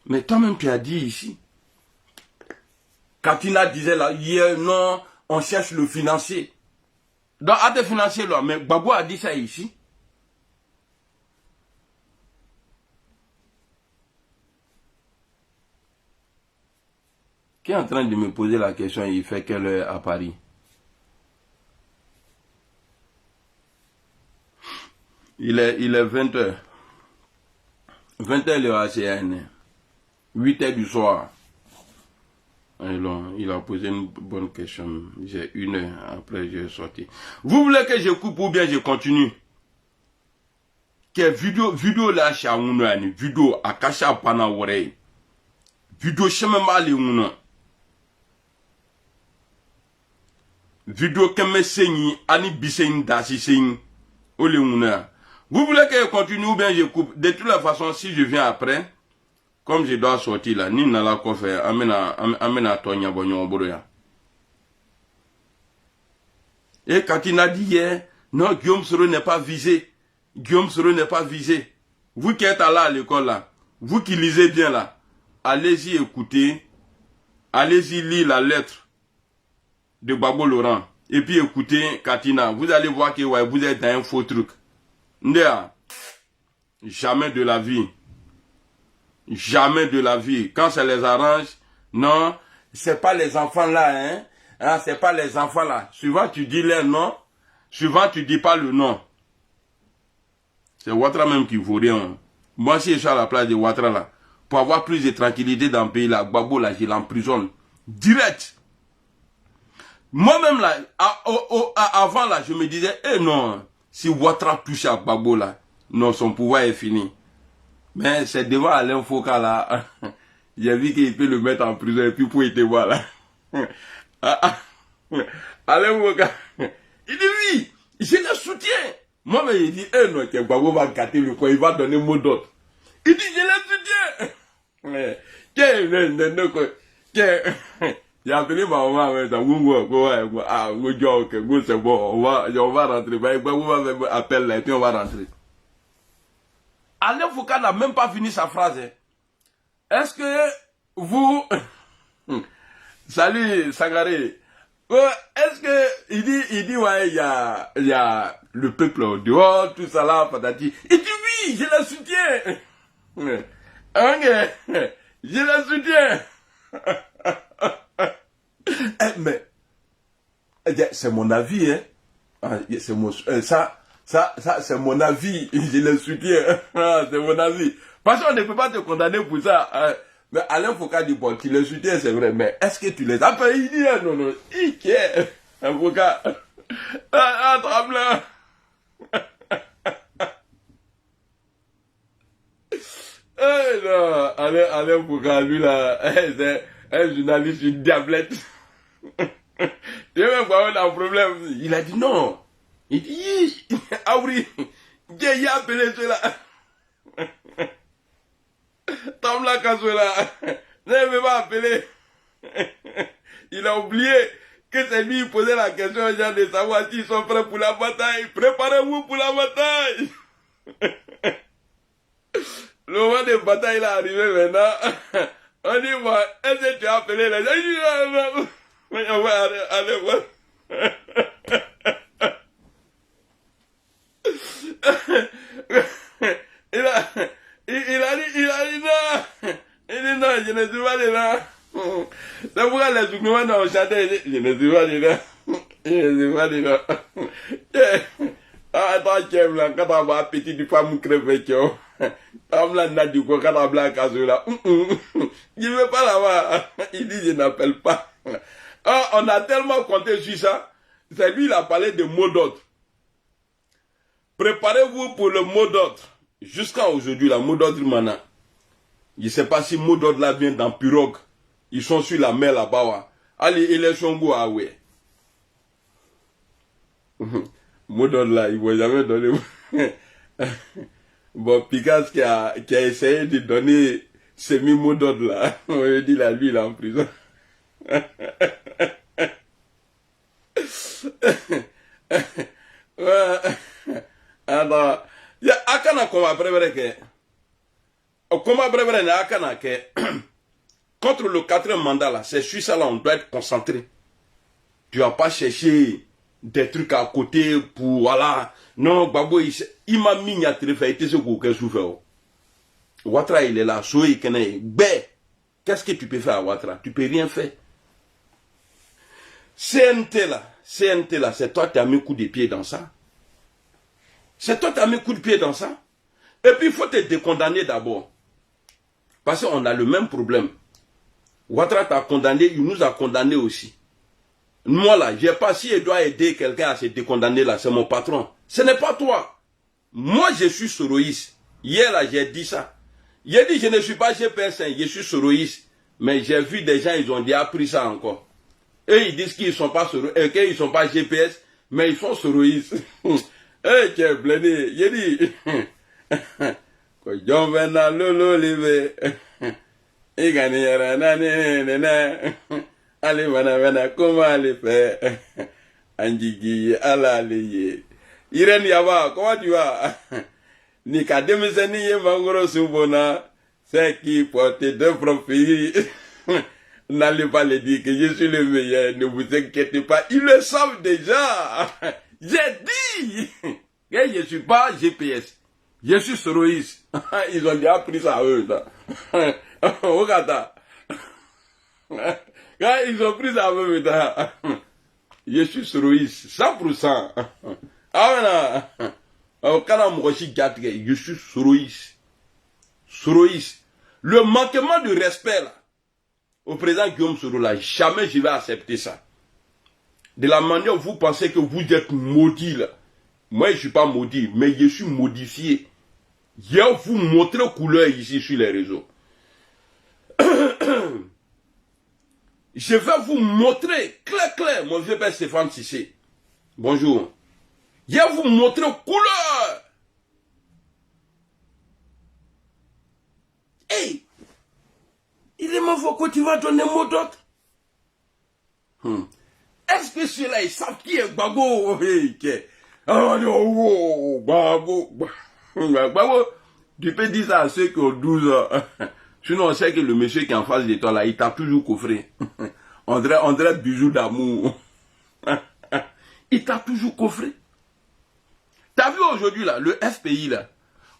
[SPEAKER 1] Mais toi-même tu as dit ici, Katina disait là, hier non, on cherche le financier. Donc à des financiers là, mais Gbagbo a dit ça ici. Qui est en train de me poser la question, il fait quelle heure à Paris? Il est 20h. 20h le ACN. 8h du soir. Alors, il a posé une bonne question. J'ai 1 heure, après j'ai sorti. Vous voulez que je coupe ou bien je continue? Quelle vidéo là, chez Aounou, vidéo à Kacha Panawore. Vidéo chez Memali Ounou. Vidéo que me saigne, ani bisein dasi saigne, ole ouna. Vous voulez que je continue ou bien je coupe? De toute la façon, si je viens après, comme je dois sortir là, ni n'a la coffre, amena tonya bonyon boroya. Et quand il a dit hier, non, Guillaume Soro n'est pas visé. Guillaume Soro n'est pas visé. Vous qui êtes là à l'école là, vous qui lisez bien là, allez-y écouter, allez-y lire la lettre de Gbagbo Laurent. Et puis écoutez Katina, vous allez voir que ouais, vous êtes dans un faux truc. Ndea, jamais de la vie. Jamais de la vie. Quand ça les arrange, non, c'est pas les enfants là, hein. Hein, c'est pas les enfants là. Souvent tu dis leur nom, souvent tu dis pas le nom. C'est Ouattara même qui vaut rien. Moi si je suis à la place de Ouattara là, pour avoir plus de tranquillité dans le pays là, Gbagbo là, je l'emprisonne. Direct. Moi-même là, avant là, je me disais, eh non, si Ouattara touche à Gbagbo là, non, son pouvoir est fini. Mais c'est devant Alain Foucault là, j'ai vu qu'il peut le mettre en prison et puis pour être voir là. Alain Foucault, il dit oui, je le soutiens. Moi-même, il dit, eh non, que Gbagbo va gâter le coin, il va donner mot d'autre. Il dit, je le soutiens. J'ai appelé ma maman, c'est bon, on va rentrer. Appelle là, et puis on va rentrer. Alain Foucault n'a même pas fini sa phrase. Hein. Est-ce que vous... Salut, Sangaré. Est-ce que... Il dit, ouais, il y a le peuple au dehors, tout ça là, patati. Il dit, oui, je le soutiens. Ok, je le soutiens. Mais, c'est mon avis, hein. C'est mon... Ça, c'est mon avis. Je le soutiens. C'est mon avis. Parce qu'on ne peut pas te condamner pour ça. Mais Alain Foucault dit, bon, tu le soutiens, c'est vrai. Mais est-ce que tu les appelles? Il dit, non, non. Il est. Foucault. Tremblant. Non. Alain Foucault, lui, là, c'est un journaliste, une diablette. Tu veux même voir un problème? Il a dit non. Il dit, ah oui, j'ai appelé cela. Tom la cela. Ne veut pas appeler. Il a oublié que c'est lui qui posait la question aux gens de savoir s'ils sont prêts pour la bataille. Préparez-vous pour la bataille. Le moment de bataille est arrivé maintenant. On dit, moi, est-ce que tu as appelé les gens? Il dit, non. Mais on va aller voir. Il a dit non. Il dit non, je ne suis pas de là. C'est pourquoi les Zouknoumans ont chanté. Je ne suis pas de là. Je ne suis pas de là. Attends, tiens, blanc, quand on va petit du femme crever, tu vois. Comme là, n'a du coup, quand on blanc, à ce là. Je ne veux pas là-bas. Il dit, je n'appelle pas. On a tellement compté sur ça. C'est lui, il a parlé de mots d'ordre. Préparez-vous pour le mot d'ordre. Jusqu'à aujourd'hui, la mot d'ordre maintenant. Je ne sais pas si mot d'ordre là vient dans pirogue. Ils sont sur la mer là-bas. Allez, élection go ah ouais. Mot d'ordre là, ils ne vont jamais donner. Bon, Picasso qui a essayé de donner semi-mot d'ordre là. On lui dit là, lui, il est en prison. Alors, il y a Akana comme après que contre le 4e mandat là, c'est sur ça là, on doit être concentré. Tu vas pas chercher des trucs à côté pour voilà. Non, Babo, il m'a mis à téléphone, il ce que souffert. Ouattara il est là, Soé Kene, qu'est-ce que tu peux faire à Ouattara? Tu peux rien faire. CNT là, c'est toi qui as mis coup de pied dans ça. C'est toi qui as mis coup de pied dans ça. Et puis il faut te décondamner d'abord. Parce qu'on a le même problème. Ouattara t'a condamné, il nous a condamné aussi. Moi là, je ne sais pas si je dois aider quelqu'un à se décondamner là, c'est mon patron. Ce n'est pas toi. Moi je suis soroïste. Hier là, j'ai dit ça. J'ai dit je ne suis pas GPS, je suis soroïste. Mais j'ai vu des gens, ils ont déjà appris ça encore. Eux, ils disent qu'ils ne sont pas soroïstes, qu'ils ne sont pas GPS, mais ils sont soroïstes. Eh, tu es blindé. J'ai dit, quand John Vena Lolo Live, il gagne allez, Vena, comment aller faire? Anjigi, allez, Irène Yaba, comment tu vas? Nika Demiseni Mangoro Subona, c'est qui porte deux profils. N'allez pas le dire que je suis le meilleur, ne vous inquiétez pas, ils le savent déjà. J'ai dit que je ne suis pas GPS, je suis soroïste. Ils ont déjà pris ça à eux. Regarde. Ils ont pris ça à eux. Je suis soroïste, 100%. Ah voilà. Je suis soroïste. Soroïste. Le manquement de respect là, au président Guillaume Soro là, jamais je vais accepter ça. De la manière où vous pensez que vous êtes maudit là. Moi je ne suis pas maudit, mais je suis modifié. Je vais vous montrer couleur ici sur les réseaux. Je vais vous montrer clair, mon vieux père Stéphane Cissé. Bonjour. Je vais vous montrer couleur. Hey! Il est mort que tu vas donner mot d'autre. Est-ce que ceux-là, ils savent qui est Gbagbo? Gbagbo, tu peux dire ça à ceux qui ont 12 ans. Sinon, on sait que le monsieur qui est en face de toi, là, il t'a toujours coffré. On dirait bijou d'amour. Il t'a toujours coffré. T'as vu aujourd'hui, là, le FPI, là,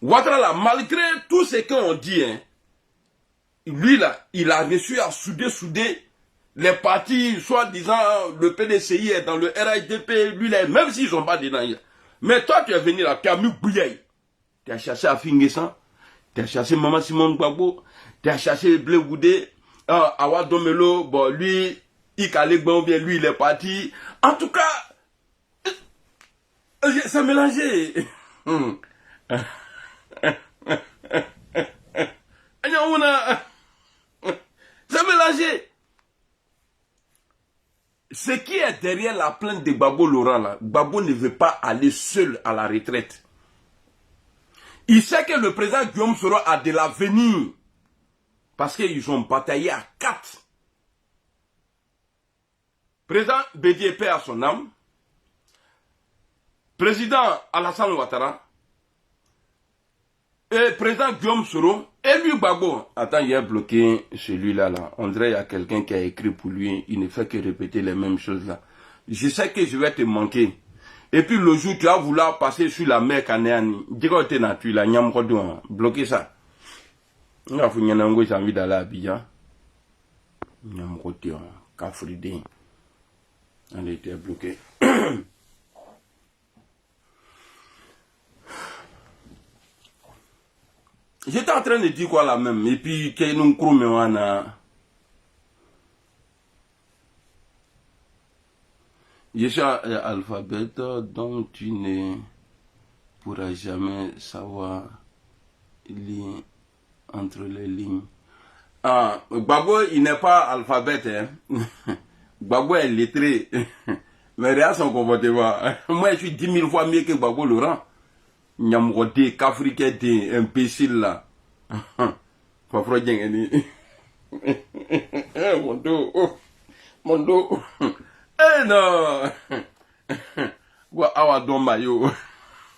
[SPEAKER 1] Ouattara, là, malgré tout ce qu'on dit, hein, lui, là, il a réussi à souder les partis, soi-disant, le PDCI est dans le RHDP, lui, là, même s'ils ne sont pas dedans. Mais toi, tu es venu là, tu as mis Bouyaï. Tu as cherché à Fingessan, tu as cherché Maman Simon Gbagbo, tu as cherché Blé Goudé, Awa Domelo, bon, lui, Ikale Gbagbo, lui, il est parti. En tout cas, c'est mélangé. C'est mélangé. Ce qui est derrière la plainte de Gbagbo Laurent, là, Gbagbo ne veut pas aller seul à la retraite. Il sait que le président Guillaume Soro a de l'avenir. Parce qu'ils ont bataillé à 4. Président Bédié paix à son âme. Président Alassane Ouattara. Et président Guillaume Soro. Et lui Gbagbo. Attends, il a bloqué celui-là. Là. On dirait qu'il y a quelqu'un qui a écrit pour lui. Il ne fait que répéter les mêmes choses là. Je sais que je vais te manquer. Et puis le jour tu vas vouloir passer sur la mer Kanéani. Dis-moi que tu es nature là. Bloquez ça. Il a j'ai envie d'aller à Abidjan. Nyamkote, Kafride. Elle était bloquée. J'étais en train de dire quoi là même. Et puis, qu'il y a une chrome. Je suis alphabet dont tu ne pourras jamais savoir lire entre les lignes. Ah, Gbagbo, il n'est pas alphabet. Hein. Gbagbo est lettré. Mais regarde son comportement. Moi, je suis 10 000 fois mieux que Gbagbo Laurent. Nyamroté, Kafrike, imbécile là. Fafro Djengeni. Mon dos. Mon dos. Eh non. Awa Domba yo.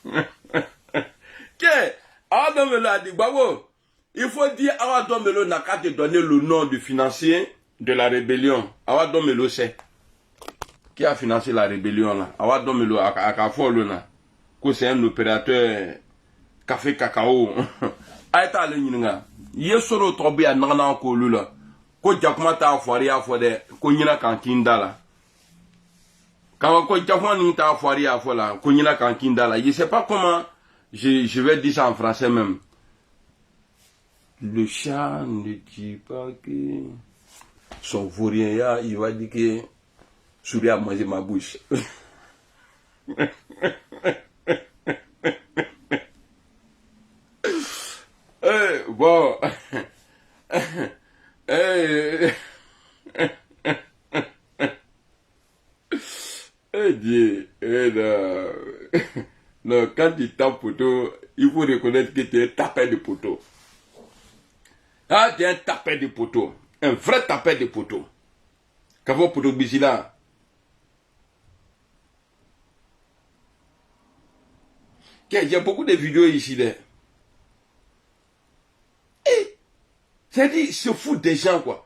[SPEAKER 1] Que Awa Dombelo a dit, Gbagbo, il faut dire Awa Dombelo n'a qu'à te donner le nom du financier de la rébellion. Awa Dombelo c'est. Qui a financé la rébellion là? Awa Dombelo a Kafolo là. Que c'est un opérateur café cacao. Aïta le nyinga. Yesoro tobi a nana ko lula. Ko jakuma ta foire a fode ko nyina kankinda la. Quand ko jakuma ni ta foire a fola ko nyina kankinda la. Je sais pas comment je vais dire ça en français même. Le chat ne dit pas que son vaurien il va dire que Souris a mangé ma bouche. Bon. Dieu. Non, quand tu tapes poteau, il faut reconnaître que tu es un tapet de poteau. Ah, tu es un tapet de poteau. Un vrai tapet de poteau. Quand vous poteau bisila. Il y a beaucoup de vidéos ici. C'est-à-dire, il se fout des gens, quoi.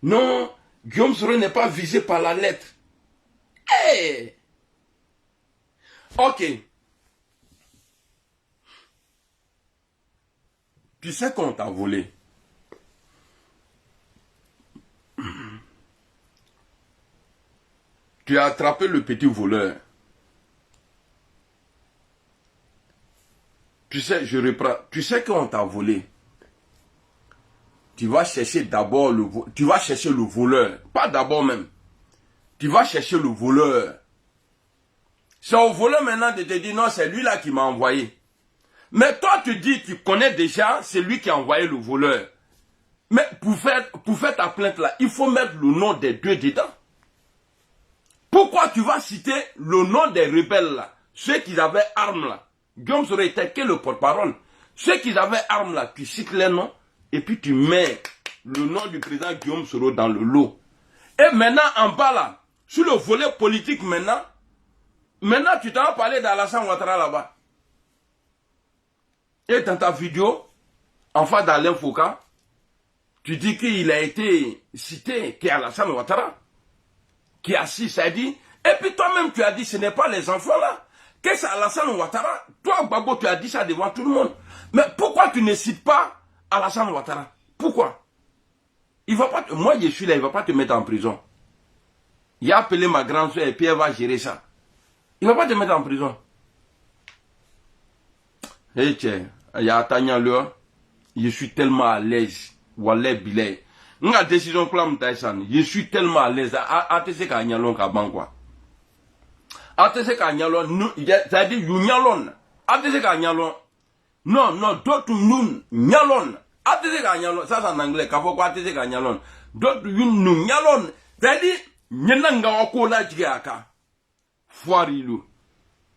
[SPEAKER 1] Non, Guillaume Soro n'est pas visé par la lettre. Hey! Ok. Tu sais qu'on t'a volé. Tu as attrapé le petit voleur. Tu sais, je reprends. Tu sais qu'on t'a volé. Tu vas chercher d'abord le voleur. Pas d'abord même. Tu vas chercher le voleur. C'est au voleur maintenant de te dire non, c'est lui là qui m'a envoyé. Mais toi tu dis, tu connais déjà, c'est lui qui a envoyé le voleur. Mais pour faire ta plainte là, il faut mettre le nom des deux dedans. Pourquoi tu vas citer le nom des rebelles là? Ceux qui avaient armes là. Guillaume Soro était que le porte-parole. Ceux qui avaient armes là, tu cites les noms. Et puis tu mets le nom du président Guillaume Soro dans le lot. Et maintenant, en bas là, sur le volet politique maintenant tu t'en as parlé d'Alassane Ouattara là-bas. Et dans ta vidéo, enfin d'Alain Foucault, tu dis qu'il a été cité, qui est Alassane Ouattara, qui a assis, ça dit. Et puis toi-même, tu as dit, ce n'est pas les enfants là. Qu'est-ce que c'est Alassane Ouattara? Toi, Gbagbo, tu as dit ça devant tout le monde. Mais pourquoi tu ne cites pas Alassane Ouattara? Pourquoi? Il va pas moi, je suis là, il ne va pas te mettre en prison. Il a appelé ma grande soeur et puis elle va gérer ça. Il ne va pas te mettre en prison. Eh tiens, il y a Tanya là, je suis tellement à l'aise. Wallah bilay. Nga décision plan Tyson, je suis tellement à l'aise. ATC ka nyalon ka ban quoi. ATC ka nyalon, c'est-à-dire you nyalon. ATC ka nyalon. Non, d'autres nous nyalon. ATC ka nyalon, ça c'est en anglais, ka faut ATC ka nyalon. D'autres nous nyalon. C'est-à-dire nyenanga wako la jiaka. Foirilu.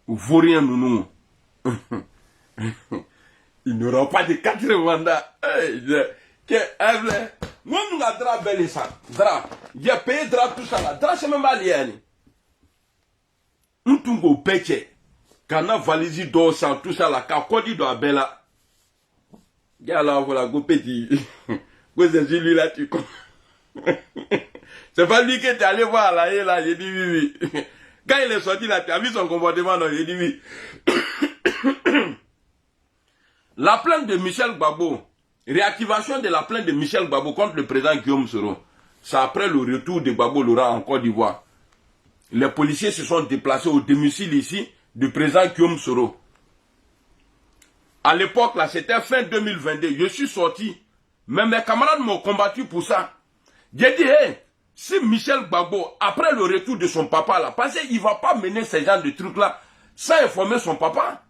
[SPEAKER 1] Vaurien nous. Il n'aura pas de 4 mandats. Moi, nous avons drap bel et ça. Drap. J'ai payé drap tout ça là. Drap, c'est même pas lié. Nous avons payé. Quand on a valisi d'eau sans tout ça là. Quand on dit d'eau bella. Là, voilà, go petit. Vous êtes lui là, tu comprends. C'est pas lui qui est allé voir là. Et là, j'ai dit oui, oui. Quand il est sorti là, tu as vu son comportement, non, j'ai dit oui. La plainte de Michel Gbagbo, réactivation de la plainte de Michel Gbagbo contre le président Guillaume Soro, c'est après le retour de Gbagbo Laurent en Côte d'Ivoire. Les policiers se sont déplacés au domicile ici du président Guillaume Soro. À l'époque, là, c'était fin 2022, je suis sorti, mais mes camarades m'ont combattu pour ça. J'ai dit, hey, si Michel Gbagbo, après le retour de son papa, là, parce qu'il ne va pas mener ces genres de trucs-là sans informer son papa.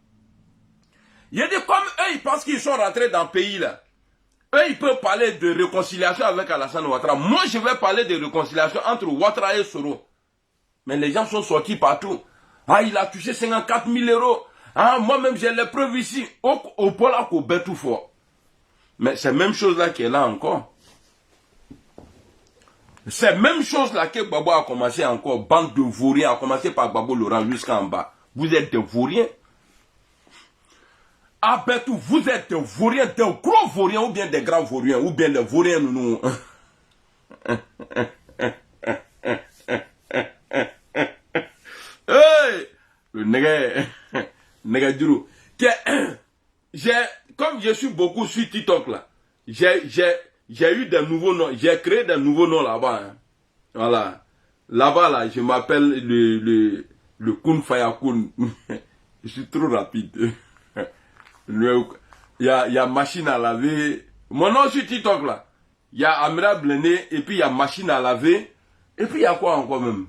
[SPEAKER 1] Il a dit, comme eux, ils pensent qu'ils sont rentrés dans le pays, là. Eux, ils peuvent parler de réconciliation avec Alassane Ouattara. Moi, je vais parler de réconciliation entre Ouattara et Soro. Mais les gens sont sortis partout. Ah, il a touché 54 000 euros. Ah, moi-même, j'ai les preuves ici. Au Polak, au Betou fort. Mais c'est la même chose là qui est là encore. C'est la même chose là que Gbagbo a commencé encore. Bande de vauriens, a commencé par Gbagbo Laurent jusqu'en bas. Vous êtes des vauriens. Ah, Betou, vous êtes des vauriens, des gros vauriens, ou bien des grands vauriens, ou bien des vauriens, nous. Hey! Le nègre duro. Comme je suis beaucoup sur TikTok là, j'ai eu des nouveaux noms, j'ai créé des nouveaux noms là-bas. Hein. Voilà. Là-bas, là, je m'appelle le Kun Fayakun. Je suis trop rapide. Il y a machine à laver. Mon nom sur TikTok là. Il y a Amira Blendé et puis il y a machine à laver. Et puis il y a quoi encore même?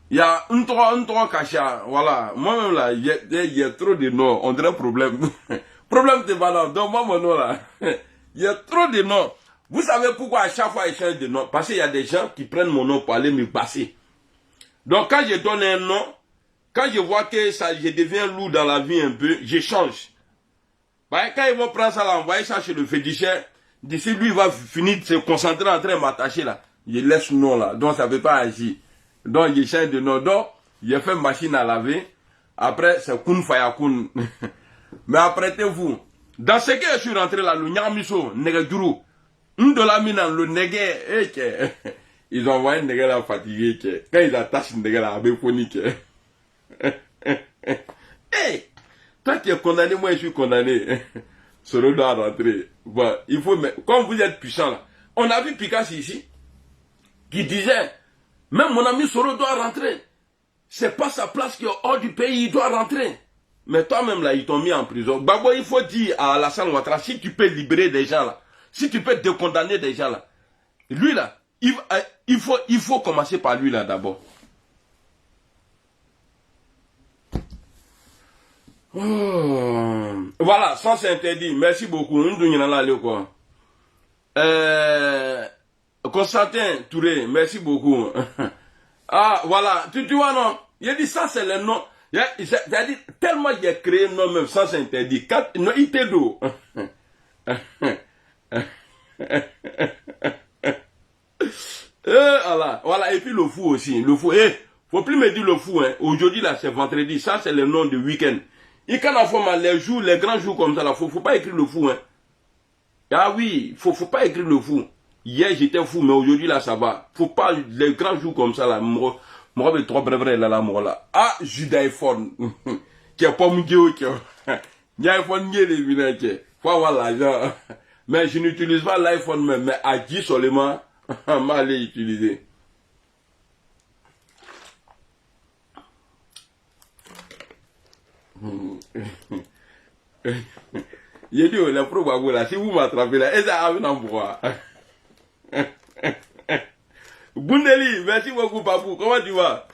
[SPEAKER 1] Il y a un trois cacha. Voilà. Moi-même là, il y a trop de noms. On dirait problème. Problème de balance. Donc moi mon nom là. Il y a trop de noms. Vous savez pourquoi à chaque fois ils changent de nom? Parce qu'il y a des gens qui prennent mon nom pour aller me passer. Donc quand je donne un nom, quand je vois que ça, je deviens lourd dans la vie un peu, je change. Bah, quand ils vont prendre ça là, envoyer ça chez le féticheur, d'ici lui il va finir de se concentrer en train de m'attacher là. Je laisse nom là, donc ça ne veut pas agir. Donc je change de nom. Donc, j'ai fait machine à laver. Après, c'est Kun Fayakun. Mais apprêtez-vous. Dans ce que je suis rentré là, le Nyamiso, Negeduru, le Nege, ils ont envoyé un Nege là fatigué. Quand ils attachent un Nege là, abéphonique. Hey, toi tu es condamné, moi je suis condamné. Soro doit rentrer. Bon, il faut, comme vous êtes puissant là, on a vu Picasso ici, qui disait, même mon ami Soro doit rentrer. C'est pas sa place qui est hors du pays, il doit rentrer. Mais toi-même là, ils t'ont mis en prison. Gbagbo, il faut dire à Alassane Ouattara, si tu peux libérer des gens là, si tu peux décondamner des gens là, lui là, il faut commencer par lui là d'abord. Oh. Voilà, sans c'est interdit. Merci beaucoup. Constantin Touré, merci beaucoup. Ah, voilà. Tu vois, non? Il a dit ça, c'est le nom. Il a dit tellement il a créé un nom même sans c'est interdit. Non, il te do. Voilà, et puis le fou aussi. Le fou, faut plus me dire le fou, hein. Aujourd'hui, là, c'est vendredi. Ça, c'est le nom de week-end. Et quand on fait les jours, les grands jours comme ça, là, faut pas écrire le fou, hein. Ah oui, faut pas écrire le fou. Hier, j'étais fou, mais aujourd'hui, là, ça va. Faut pas, les grands jours comme ça, là, moi, je trop bref, là, moi, là. Ah, Judas iPhone. Qui est pas mon dieu, qui est. Il y a iPhone, il y a les vinaigres. Faut avoir l'argent. Mais je n'utilise pas l'iPhone même, mais à 10 seulement, mal les utiliser. Il dit, le problème là, si vous m'attrapez là, et ça a un endroit. Bundeli, merci beaucoup, Papou. Comment tu vas?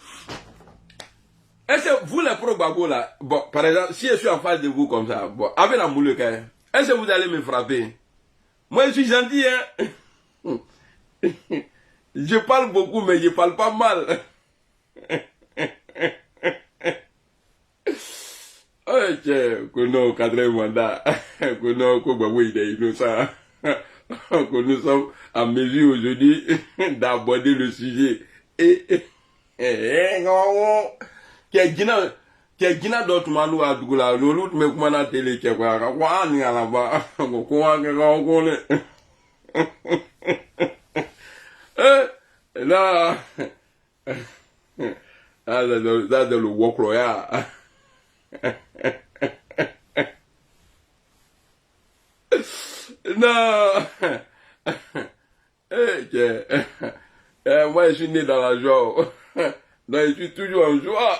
[SPEAKER 1] Est-ce que vous, les pro-babou là, bon, par exemple, si je suis en face de vous comme ça, bon, avec la moule, est-ce que vous allez me frapper? Moi, je suis gentil, hein. Je parle beaucoup, mais je parle pas mal. Ok, Kono, quatrième mandat. Kono, Kobabou, il est innocent. Que nous sommes en mesure aujourd'hui d'aborder le sujet. Qui est Gina d'autres manous à Dougla, l'autre me commande à télé, qui est quoi, on est là-bas, là, that's the work royal. Non. Moi, je suis né dans la joie. Non, je suis toujours en joie.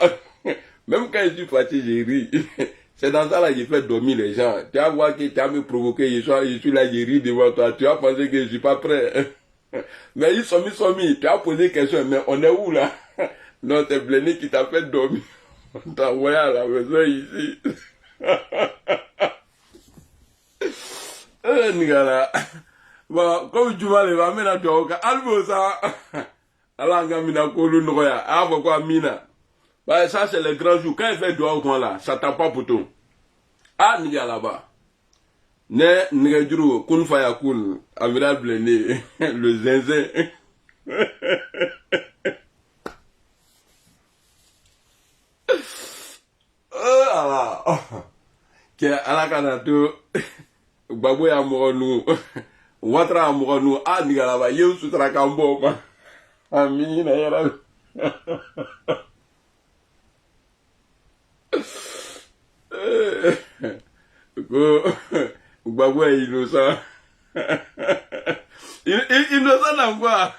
[SPEAKER 1] Même quand je suis fatigué, je ris. C'est dans ça là que je fais dormir les gens. Tu vas voir que tu vas me provoquer. Je suis là, je ris devant toi. Tu vas penser que je suis pas prêt. Mais ils sont mis. Tu as posé question, mais on est où là? Non, c'est Bléné qui t'a fait dormir. On t'a envoyé à la maison ici. Nigala. Bon, comme tu vas les va maintenant, tu vas albo ça. Alanga mina kolu noya. Ah, pourquoi mina? Bah, ça, c'est le grand jour. Quand il fait dehors, comme là, ça tape pas pour tout. Ah, Nigala là-bas. Ne, Nigajuru, kun faya kun, amiral Bléné, le zinzin. Oh, que Alakanato. Babou ya mounou, watra mounou, ah nigalaba, yeu sutra kambo ma, amina yara. Babou est innocent. Innocent dans quoi?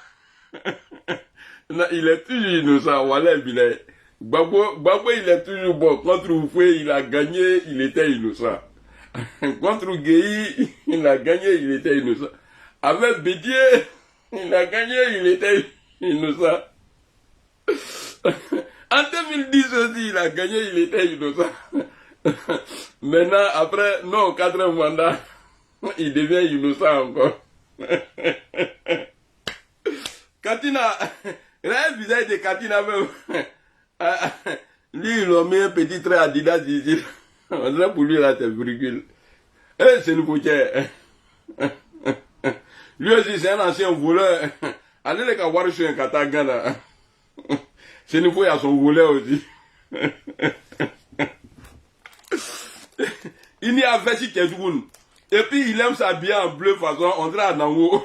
[SPEAKER 1] Il est toujours innocent, voilà, il est. Babou, il est toujours bon. Contre Oufoué, il a gagné, il était innocent. Contre Guéhi, il a gagné, il était innocent. Avec Bédier, il a gagné, il était innocent. En 2010 aussi, il a gagné, il était innocent. Maintenant, après, non, 4 mandats, il devient innocent encore. Katina, il a un visage de Katina même. Lui, il a mis un petit trait Adidas ici. On dirait pour lui, là, c'est virgule. Eh, c'est le poutier. Lui aussi, c'est un ancien voleur. Allez, les gars, voir sur un katagana. C'est une fois, il y a son voleur aussi. Il n'y a fait si quelqu'un. Et puis, il aime s'habiller en bleu façon, on dirait à Nango.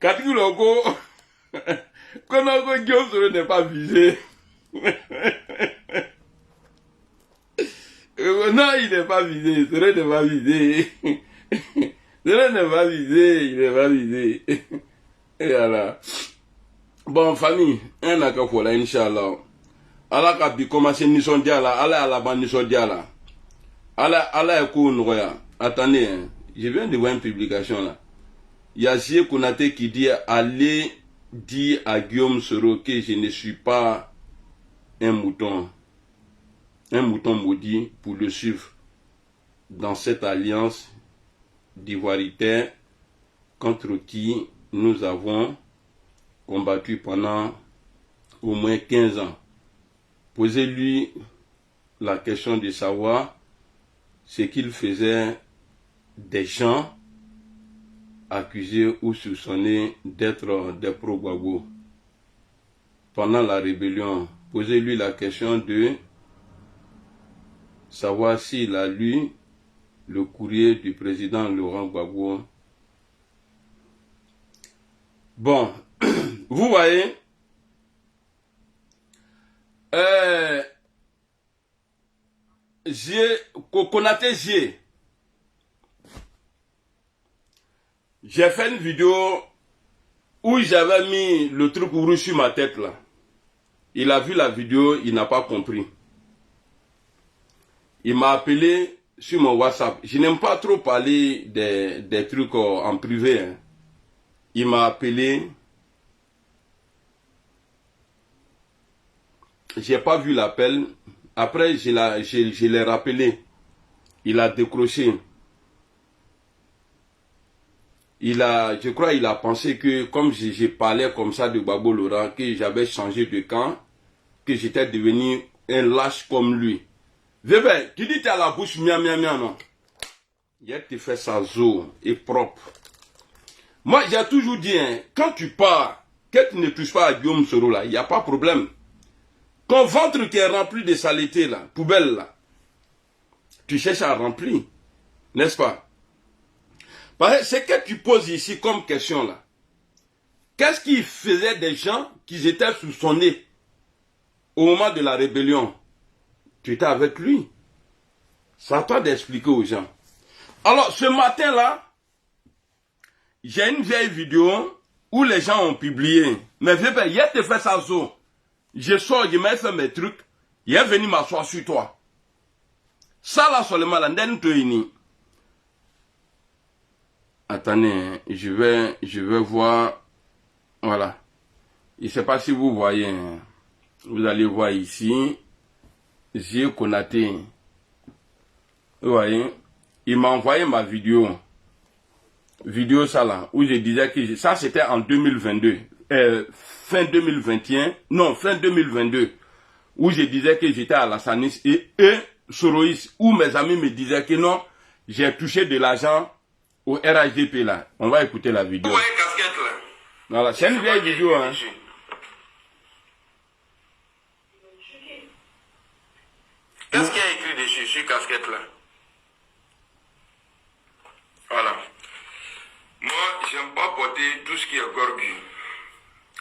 [SPEAKER 1] Quand il logo, quand on Guillaume n'est pas visé. Non, il n'est pas visé, Séré n'est pas visé. Séré n'est pas visé, il n'est pas visé. Et voilà. Bon, famille, un a qu'à faire là, Inch'Allah. Allah ka bi commencer nisondia là, Allah à la bande nisondia là. Allah est cool, attendez, hein. Je viens de voir une publication là. Il y a Zie Konaté qui dit allez dire à Guillaume Soro que je ne suis pas un mouton maudit pour le suivre dans cette alliance d'ivoiritaires contre qui nous avons combattu pendant au moins 15 ans. Posez-lui la question de savoir ce qu'il faisait des gens accusés ou soupçonnés d'être des pro-Gbagbo. Pendant la rébellion, posez-lui la question de savoir s'il a lu le courrier du président Laurent Gbagbo. Bon, vous voyez, Konaté j'ai fait une vidéo où j'avais mis le truc rouge sur ma tête là. Il a vu la vidéo, il n'a pas compris. Il m'a appelé sur mon WhatsApp. Je n'aime pas trop parler des trucs en privé. Hein. Il m'a appelé. J'ai pas vu l'appel. Après, je l'ai rappelé. Il a décroché. Je crois qu'il a pensé que comme je parlais comme ça de Gbagbo Laurent, que j'avais changé de camp, que j'étais devenu un lâche comme lui. Bébé, tu dis tu as la bouche miam miam miam non? Il te fait ça zo et propre. Moi j'ai toujours dit, hein, quand tu pars, que tu ne touches pas à Guillaume Soro là, il n'y a pas de problème. Ton ventre qui est rempli de saleté là, poubelle là, tu cherches à remplir, n'est-ce pas? Ce que tu poses ici comme question là, qu'est-ce qui faisait des gens qui étaient soupçonnés au moment de la rébellion? Tu étais avec lui. C'est à toi d'expliquer aux gens. Alors, ce matin-là, j'ai une vieille vidéo où les gens ont publié. Mais viens, il a te fait ça, zo. Je sors, je m'ai fait mes trucs. Il est venu m'asseoir sur toi. Ça, là, seulement, là, attendez, je vais voir. Voilà. Je ne sais pas si vous voyez. Vous allez voir ici. J'ai Konaté. Vous voyez, il m'a envoyé ma vidéo. Vidéo ça là, où je disais que ça c'était en 2022. Fin 2021. Non, fin 2022. Où je disais que j'étais à la Sanis et Soroïs, où mes amis me disaient que non, j'ai touché de l'argent au RHDP là. On va écouter la vidéo.
[SPEAKER 3] Vous voyez casquette là?
[SPEAKER 1] Voilà, c'est une vieille vidéo. Hein.
[SPEAKER 3] Qu'est-ce qu'il y a écrit dessus, sur casquette là? Voilà. Moi, j'aime pas porter tout ce qui est gorgu.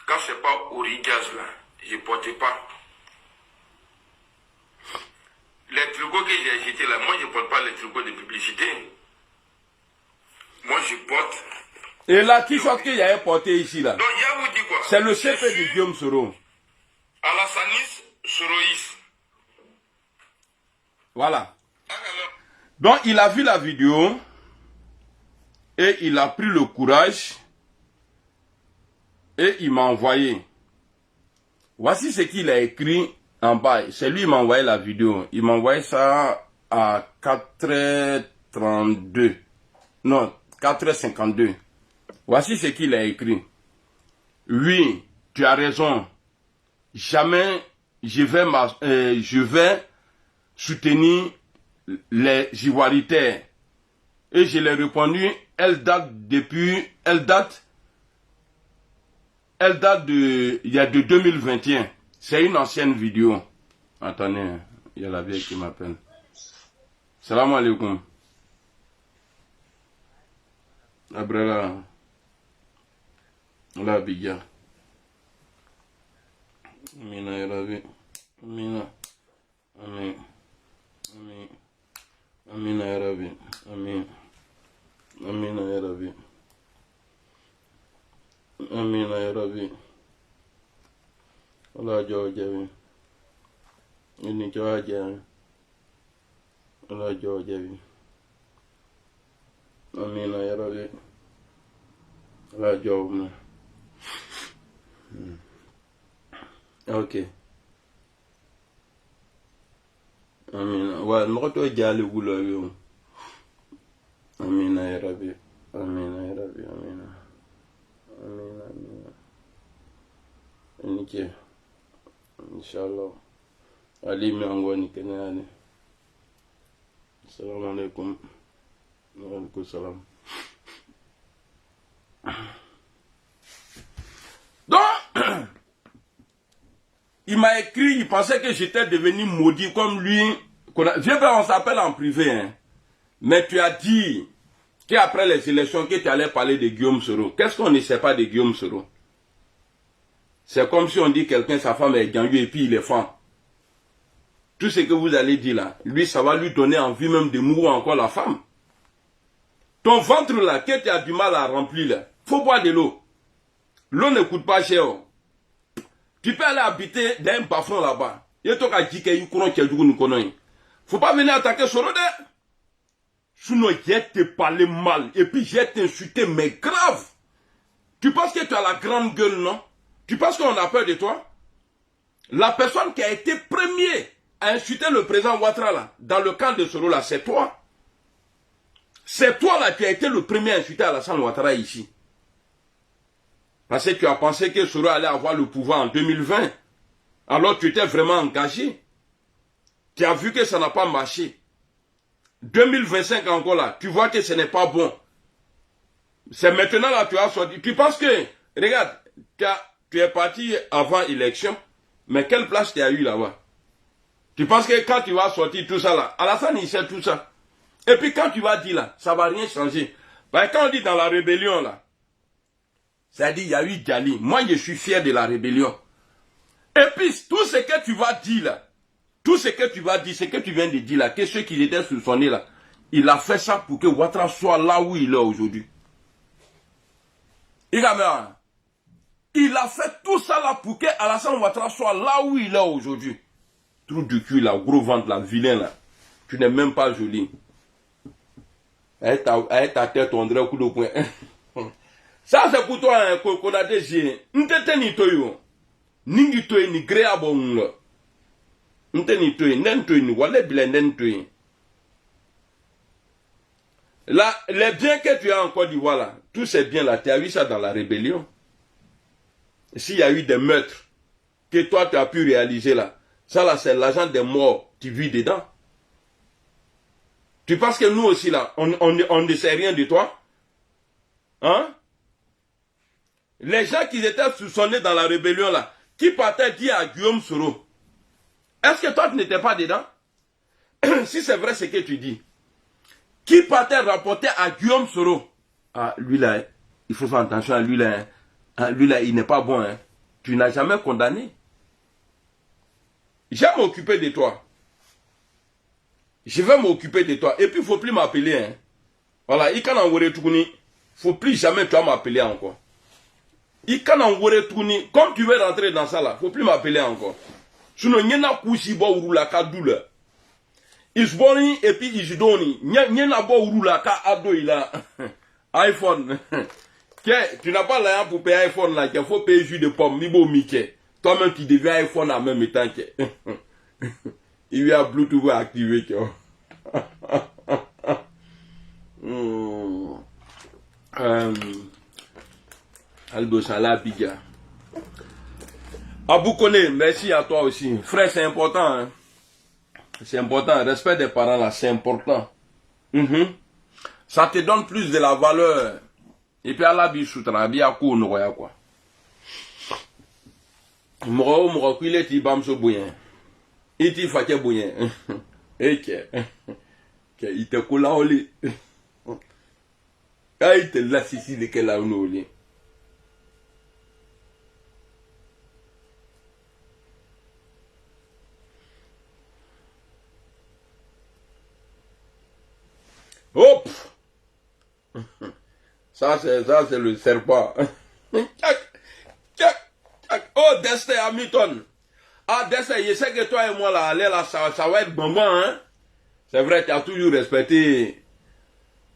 [SPEAKER 3] Quand c'est pas Origaz là, je porte pas. Les tricots que j'ai achetés là, moi je porte pas les tricots de publicité. Moi je porte.
[SPEAKER 1] Et là, qui soit qu'il y a porté ici là?
[SPEAKER 3] Donc, je vous dis quoi?
[SPEAKER 1] C'est le CP de Guillaume Soro.
[SPEAKER 3] Alassanis Soroïs.
[SPEAKER 1] Voilà. Donc, il a vu la vidéo et il a pris le courage et il m'a envoyé. Voici ce qu'il a écrit en bas. C'est lui qui m'a envoyé la vidéo. Il m'a envoyé ça à 4h32. Non, 4h52. Voici ce qu'il a écrit. Oui, tu as raison. Jamais je vais soutenir les ivoiritaires. Et je l'ai répondu, elle date de, il y a de 2021. C'est une ancienne vidéo. Attendez, il y a la vieille qui m'appelle. Salam alaikum. Abrela. La biga. Amina ya Rabbi. Amina. Amin. Amin. Amina ya Rabbi. Amin. Amina ya Rabbi. Amina ya Rabbi. Allah jawa jawi. Ini jawa jawi. Allah jawa jawi. Amina ya Rabbi. Allah jawa. Ok. Amina. Ouais, n'importe où jali wula yo. Amina ya Rabbi. Amina ya Rabbi. Amina. Amina. Amina. Nike. Inshallah. Ali mi angwani kenani. Assalamu alaikum. Wa alaikum salam. il m'a écrit, il pensait que j'étais devenu maudit comme lui. On s'appelle en privé, hein. Mais tu as dit qu'après les élections, que tu allais parler de Guillaume Soro. Qu'est-ce qu'on ne sait pas de Guillaume Soro? C'est comme si on dit quelqu'un, sa femme est gangue et puis il est femme. Tout ce que vous allez dire là, lui, ça va lui donner envie même de mourir encore la femme. Ton ventre là, que tu as du mal à remplir là, faut boire de l'eau. L'eau ne coûte pas cher. Tu peux aller habiter dans un bas-fond là-bas. Faut pas venir attaquer Soro de. Sinon, j'ai te parlé mal. Et puis, j'ai t'insulté, mais grave. Tu penses que tu as la grande gueule, non? Tu penses qu'on a peur de toi? La personne qui a été premier à insulter le président Ouattara, là, dans le camp de Soro, là, c'est toi. C'est toi, là, qui a été le premier à insulter Alassane Ouattara ici. Parce que tu as pensé que Soro allait avoir le pouvoir en 2020. Alors, tu étais vraiment engagé. Tu as vu que ça n'a pas marché. 2025 encore là, tu vois que ce n'est pas bon. C'est maintenant là tu as sorti. Tu penses que, regarde, tu es parti avant élection, mais quelle place tu as eu là-bas? Tu penses que quand tu vas sortir tout ça là, Alassane il sait tout ça. Et puis quand tu vas dire là, ça va rien changer. Ben, quand on dit dans la rébellion là, ça dit il y a eu Djali. Moi je suis fier de la rébellion. Et puis tout ce que tu vas dire là, tout ce que tu vas dire, ce que tu viens de dire là, que ceux qui étaient sur son nez là, il a fait ça pour que Ouattara soit là où il est aujourd'hui. Il a fait tout ça là pour que Alassane Ouattara soit là où il est aujourd'hui. Trou du cul là, gros ventre là, vilain là. Tu n'es même pas joli. Avec ta tête, on dirait un coup de poing. Ça c'est pour toi, qu'on a déjà. N'tete ni toyo. Ningi toyo ni gré abon là. Là, les biens que tu as en Côte d'Ivoire là, tous ces biens là, tu as vu ça dans la rébellion. S'il y a eu des meurtres que toi tu as pu réaliser là, ça là c'est l'argent des morts, tu vis dedans. Tu penses que nous aussi là, on ne sait rien de toi? Hein? Les gens qui étaient soupçonnés dans la rébellion là, qui partaient dire à Guillaume Soro, est-ce que toi, tu n'étais pas dedans? Si c'est vrai ce que tu dis. Qui partait rapporter à Guillaume Soro? Ah, lui là, il faut faire attention à lui là. Hein. Lui là, il n'est pas bon. Hein. Tu n'as jamais condamné. Je vais m'occuper de toi. Je vais m'occuper de toi. Et puis, il ne faut plus m'appeler. Hein. Voilà, il ne faut plus jamais toi m'appeler encore. Comme tu veux rentrer dans ça là, il ne faut plus m'appeler encore. Sinon, il y a un coup si bon ou la cadoule. Isboni et puis Isdoni. Il y a un bon ou la cado il a iPhone. Tu n'as pas l'argent pour payer iPhone là. Il faut payer jus de pomme. Nibo Mickey. Toi-même tu deviens iPhone en même temps que. Il y a Bluetooth activé. Aldo Salah Biga. Abou Kone, merci à toi aussi. Frère, c'est important. Hein? C'est important. Respect des parents là, c'est important. Ça te donne plus de la valeur. Et puis à la bichoutra, bien coup, on quoi. Moro, il est tibam so bouyen. Il t'y fait bouyen. Et il te coule au lit. Il te laisse ici de quel a au lit. Hop! Ça c'est le serpent. Oh, Destin Hamilton. Ah, Destin, je sais que toi et moi, là, ça va être bonbon, hein? C'est vrai, tu as toujours respecté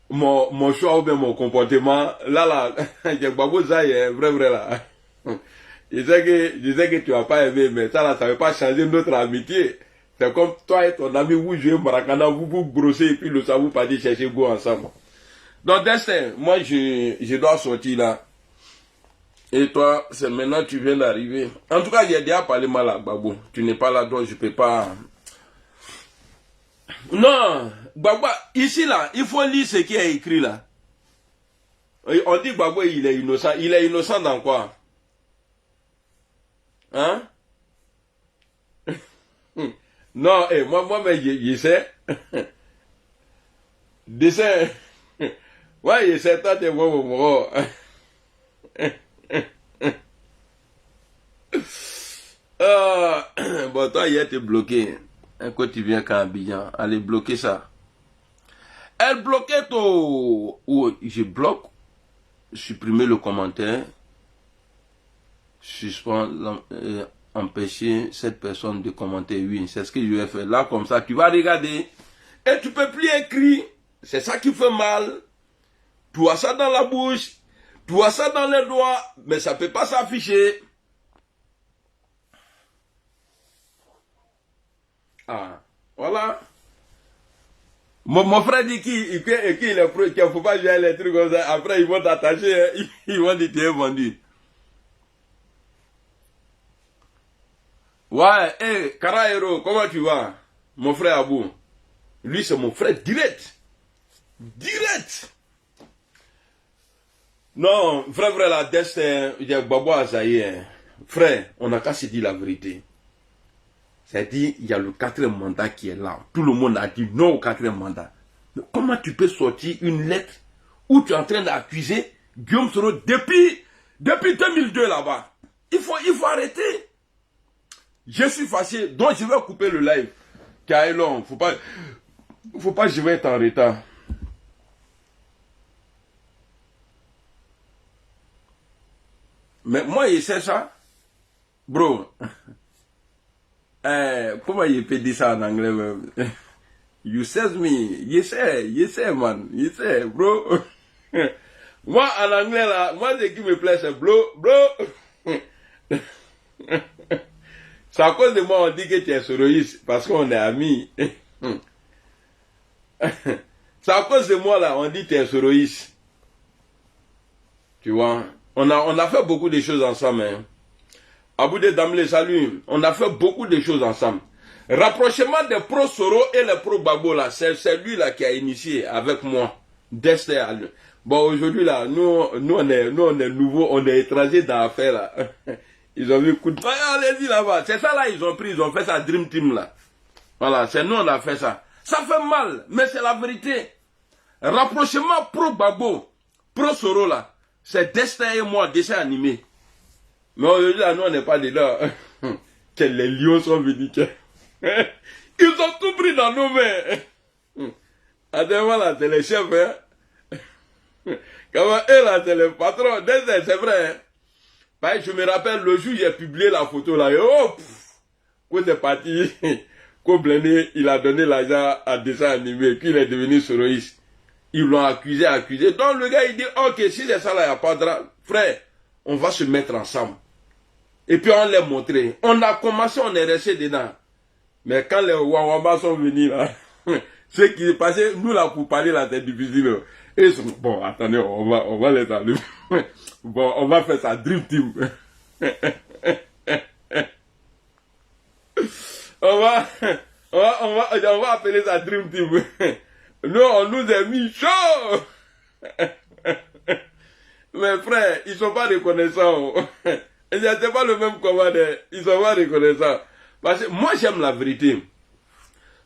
[SPEAKER 1] mon choix ou bien mon comportement. Là, j'ai babou ça, vrai, là. Je sais que tu n'as pas aimé, mais ça, là, ça ne veut pas changer notre amitié. C'est comme toi et ton ami, vous jouez Maracana, vous brossez et puis le savon partir chercher goût ensemble. Donc, Destin, moi, je dois sortir là. Et toi, c'est maintenant que tu viens d'arriver. En tout cas, il y a déjà parlé mal à Babou. Tu n'es pas là, donc je ne peux pas. Non, Babou, ici là, il faut lire ce qui est écrit là. On dit que Babou, il est innocent. Il est innocent dans quoi? Hein? Non, moi, mais je sais. Dessin. Ouais, je sais, toi, t'es bon. Bon, toi, hier, t'es bloqué. Quand tu viens qu'à Abidjan, allez bloquer ça. Elle bloquait tout. Ou je bloque, supprimer le commentaire, suspendre, empêcher cette personne de commenter. Oui, c'est ce que je vais faire. Là, comme ça, tu vas regarder. Et tu peux plus écrire. C'est ça qui fait mal. Tu as ça dans la bouche. Tu as ça dans les doigts. Mais ça ne peut pas s'afficher. Ah, voilà. Mon frère dit qu'il ne faut pas jouer les trucs comme ça. Après, ils vont t'attacher. Ils vont dire que tu es vendu. Ouais, hey, Karaero, comment tu vas? Mon frère Abou. Lui, c'est mon frère direct. Direct. Non, frère, la destin, il y a Babo Azaïe. Frère, on n'a qu'à se dire la vérité. C'est-à-dire, il y a le 4e mandat qui est là. Tout le monde a dit non au 4e mandat. Mais comment tu peux sortir une lettre où tu es en train d'accuser Guillaume Soro depuis 2002 là-bas? Il faut arrêter. Je suis fâché, donc je vais couper le live. Car long, faut pas, je vais être en retard. Mais moi, je sais ça. Bro. Comment il peut dire ça en anglais même? You says me. You say, man. You say, bro. Moi, en anglais, là, moi, ce qui me plaît, c'est bro. C'est à cause de moi, on dit que tu es soroïste, parce qu'on est amis. C'est à cause de moi, là, on dit que tu es soroïste. Tu vois, on a fait beaucoup de choses ensemble. Hein. Aboudé Damle, salut. On a fait beaucoup de choses ensemble. Rapprochement des pro-Soro et les pro-Babo, là, c'est lui là qui a initié avec moi. Dester. Bon, aujourd'hui, là, nous, on est nouveaux, on est étrangers dans l'affaire, là. Ils ont vu coup de... Allez-y là-bas. C'est ça, là, ils ont fait ça, Dream Team, là. Voilà, c'est nous, on a fait ça. Ça fait mal, mais c'est la vérité. Rapprochement pro-Babo, pro-Soro, là. C'est Destin et moi, dessin animé. Mais aujourd'hui, là, nous, on n'est pas dedans. Que les lions sont venus. Ils ont tout pris dans nos mains. Attends, là, c'est les chefs, hein. Comment eux, là, c'est les patrons. C'est vrai, hein. Je me rappelle le jour où j'ai publié la photo, là. Et oh, quand c'est parti, quand Blendé, il a donné l'argent à dessin animé, puis il est devenu soroïste. Ils l'ont accusé. Donc le gars, il dit, ok, si c'est ça, là, il n'y a pas de drame. Frère, on va se mettre ensemble. Et puis on l'a montré. On a commencé, on est resté dedans. Mais quand les Wawamba sont venus là, ce qui est passé, nous là pour parler là, c'est difficile. Et ils sont, bon, attendez, on va les enlever. Bon, on va faire ça, Dream Team. on va appeler ça Dream Team. Nous, on nous a mis chaud. Mais frère, ils sont pas reconnaissants. Ils n'étaient pas le même commandant. Ils sont pas reconnaissants. Parce que moi, j'aime la vérité.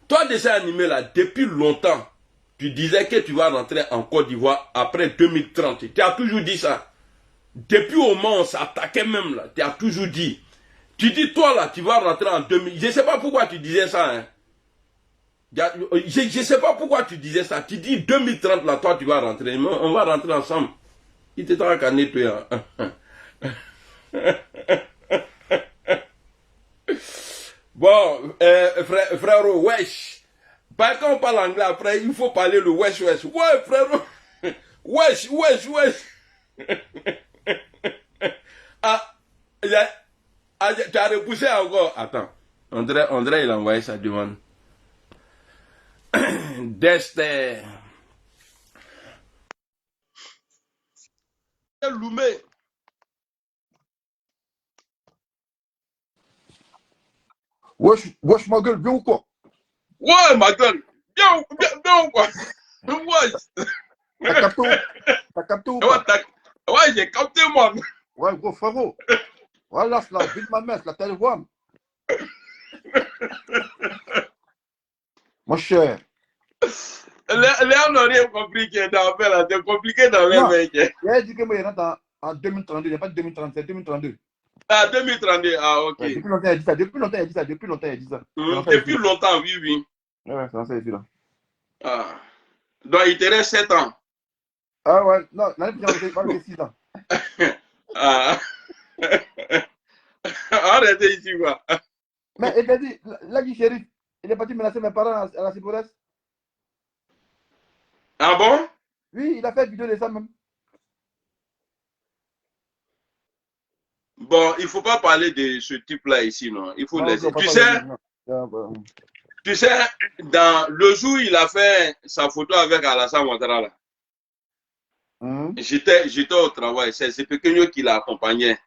[SPEAKER 1] Toi, dessin animé là, depuis longtemps, tu disais que tu vas rentrer en Côte d'Ivoire après 2030. Tu as toujours dit ça. Depuis au moment où on s'attaquait même là, tu as toujours dit. Tu dis, toi là, tu vas rentrer en 2000. Je ne sais pas pourquoi tu disais ça. Hein. Je ne sais pas pourquoi tu disais ça. Tu dis 2030 là, toi, tu vas rentrer. On va rentrer ensemble. Il te t'en qu'à nettoyer. Bon, frérot, wesh. Quand on parle anglais après, il faut parler le wesh. Ouais, frérot. Wesh. Tu as repoussé encore. Attends. André, il a envoyé sa demande. Dester. Loumé.
[SPEAKER 4] Wesh ma gueule, bien ou quoi?
[SPEAKER 1] Ouais, ma gueule. Bien ou quoi? Ouais.
[SPEAKER 4] T'as capté ou pas?
[SPEAKER 1] Ouais, j'ai capté moi.
[SPEAKER 4] Ouais, gros frérot. Voilà, c'est la ville de ma messe, la télévoix. Mon cher.
[SPEAKER 1] Léon n'a rien compris qui est dans l'appel, là. C'est compliqué dans les mecs.
[SPEAKER 4] Il a dit que moi, il rentre en 2032, il n'y a pas de 2037, 2032.
[SPEAKER 1] Ah, 2032, ah, ok.
[SPEAKER 4] Ouais, depuis longtemps, il a dit ça. Depuis longtemps, il a dit ça. Depuis longtemps, il a dit ça.
[SPEAKER 1] Depuis longtemps, oui, oui.
[SPEAKER 4] Ouais, c'est lancé ici, là.
[SPEAKER 1] Ah. Donc, il te reste 7 ans.
[SPEAKER 4] Ah ouais, non, l'année prochaine, il va rester 6 ans.
[SPEAKER 1] Ah. Arrêtez ici, quoi.
[SPEAKER 4] Mais il t'a dit, là, du shérif, il est parti menacer mes parents à la Cibourès.
[SPEAKER 1] Ah bon?
[SPEAKER 4] Oui, il a fait vidéo de ça même.
[SPEAKER 1] Bon, il ne faut pas parler de ce type-là ici, non. Il faut laisser. Tu sais, dans le jour où il a fait sa photo avec Alassane Ouattara, là, j'étais au travail. C'est Pequeno qui l'a accompagné.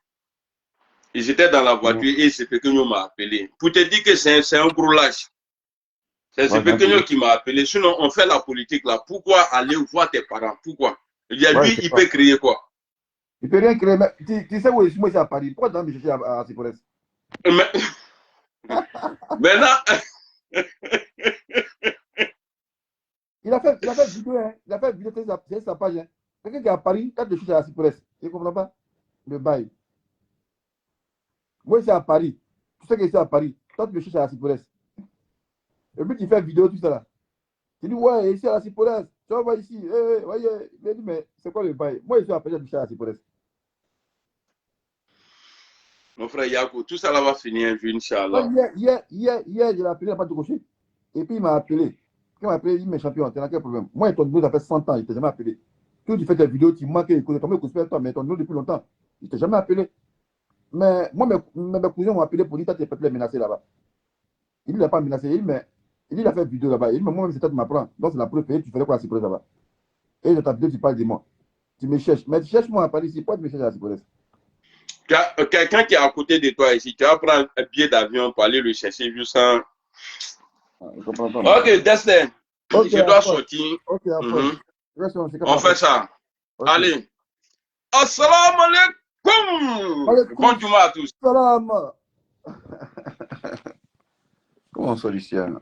[SPEAKER 1] J'étais dans la voiture et c'est Pequeno m'a appelé. Pour te dire que c'est un gros lâche. C'est Pequeno qui m'a appelé. Sinon, on fait la politique là. Pourquoi aller voir tes parents? Pourquoi? Il y a lui, il peut créer quoi?
[SPEAKER 4] Il ne peut rien créer. Mais tu sais où je suis à Paris? Pourquoi tu vas me chercher à Cibourès?
[SPEAKER 1] Maintenant.
[SPEAKER 4] Il a fait vidéo, hein. Il a fait vidéo sur sa page. Hein. Quelqu'un qui est à Paris, quand tu cherches à la Cibourès, tu ne comprends pas? Le bail. Moi, c'est à Paris. Tu sais que c'est à Paris. Toi, tu me cherches à la Cibourès. Et puis, tu fais vidéo, tout ça là. Tu dis, ouais, ici à la Cibourès. Tu vas voir ici. Voyez. Il a dit, mais c'est quoi le bail? Moi, je suis à Paris, je cherche à la Cibourès.
[SPEAKER 1] Mon frère Yako, tout ça là va finir un jour, Inch'Allah.
[SPEAKER 4] Hier, je l'ai appelé, il n'a pas de cocher. Et puis, il m'a appelé. Quand il m'a appelé, il m'a dit, champion, t'as quel problème? Moi, ton niveau, ça fait 100 ans, il ne t'a jamais appelé. Toi, tu fais tes vidéos, tu manques, il connaît ton niveau, toi, mais ton niveau depuis longtemps. Il ne t'a jamais appelé. Mais moi, mes cousins m'ont appelé pour dire, tu peux les menacer là-bas. Il ne l'a pas menacé. Il a fait vidéo là-bas. Il dit, moi-même, c'est toi qui m'apprends. Donc, c'est la preuve, tu faisais quoi à la Cibourès là-bas? Et dans ta vidéo, tu parles de moi. Tu me cherches. Mais tu cherches moi à Paris ici. Pourquoi tu me cherches à la Cibourès?
[SPEAKER 1] Quelqu'un qui est à côté de toi ici, tu vas prendre un billet d'avion pour aller le chercher juste sans. Ok, Destin. Okay, je dois sortir.
[SPEAKER 4] Ok,
[SPEAKER 1] on fait ça. Okay. Allez. Assalamu alaikum. Bon Juma à tous.
[SPEAKER 4] Salam. Comment on sort d'ici, hein?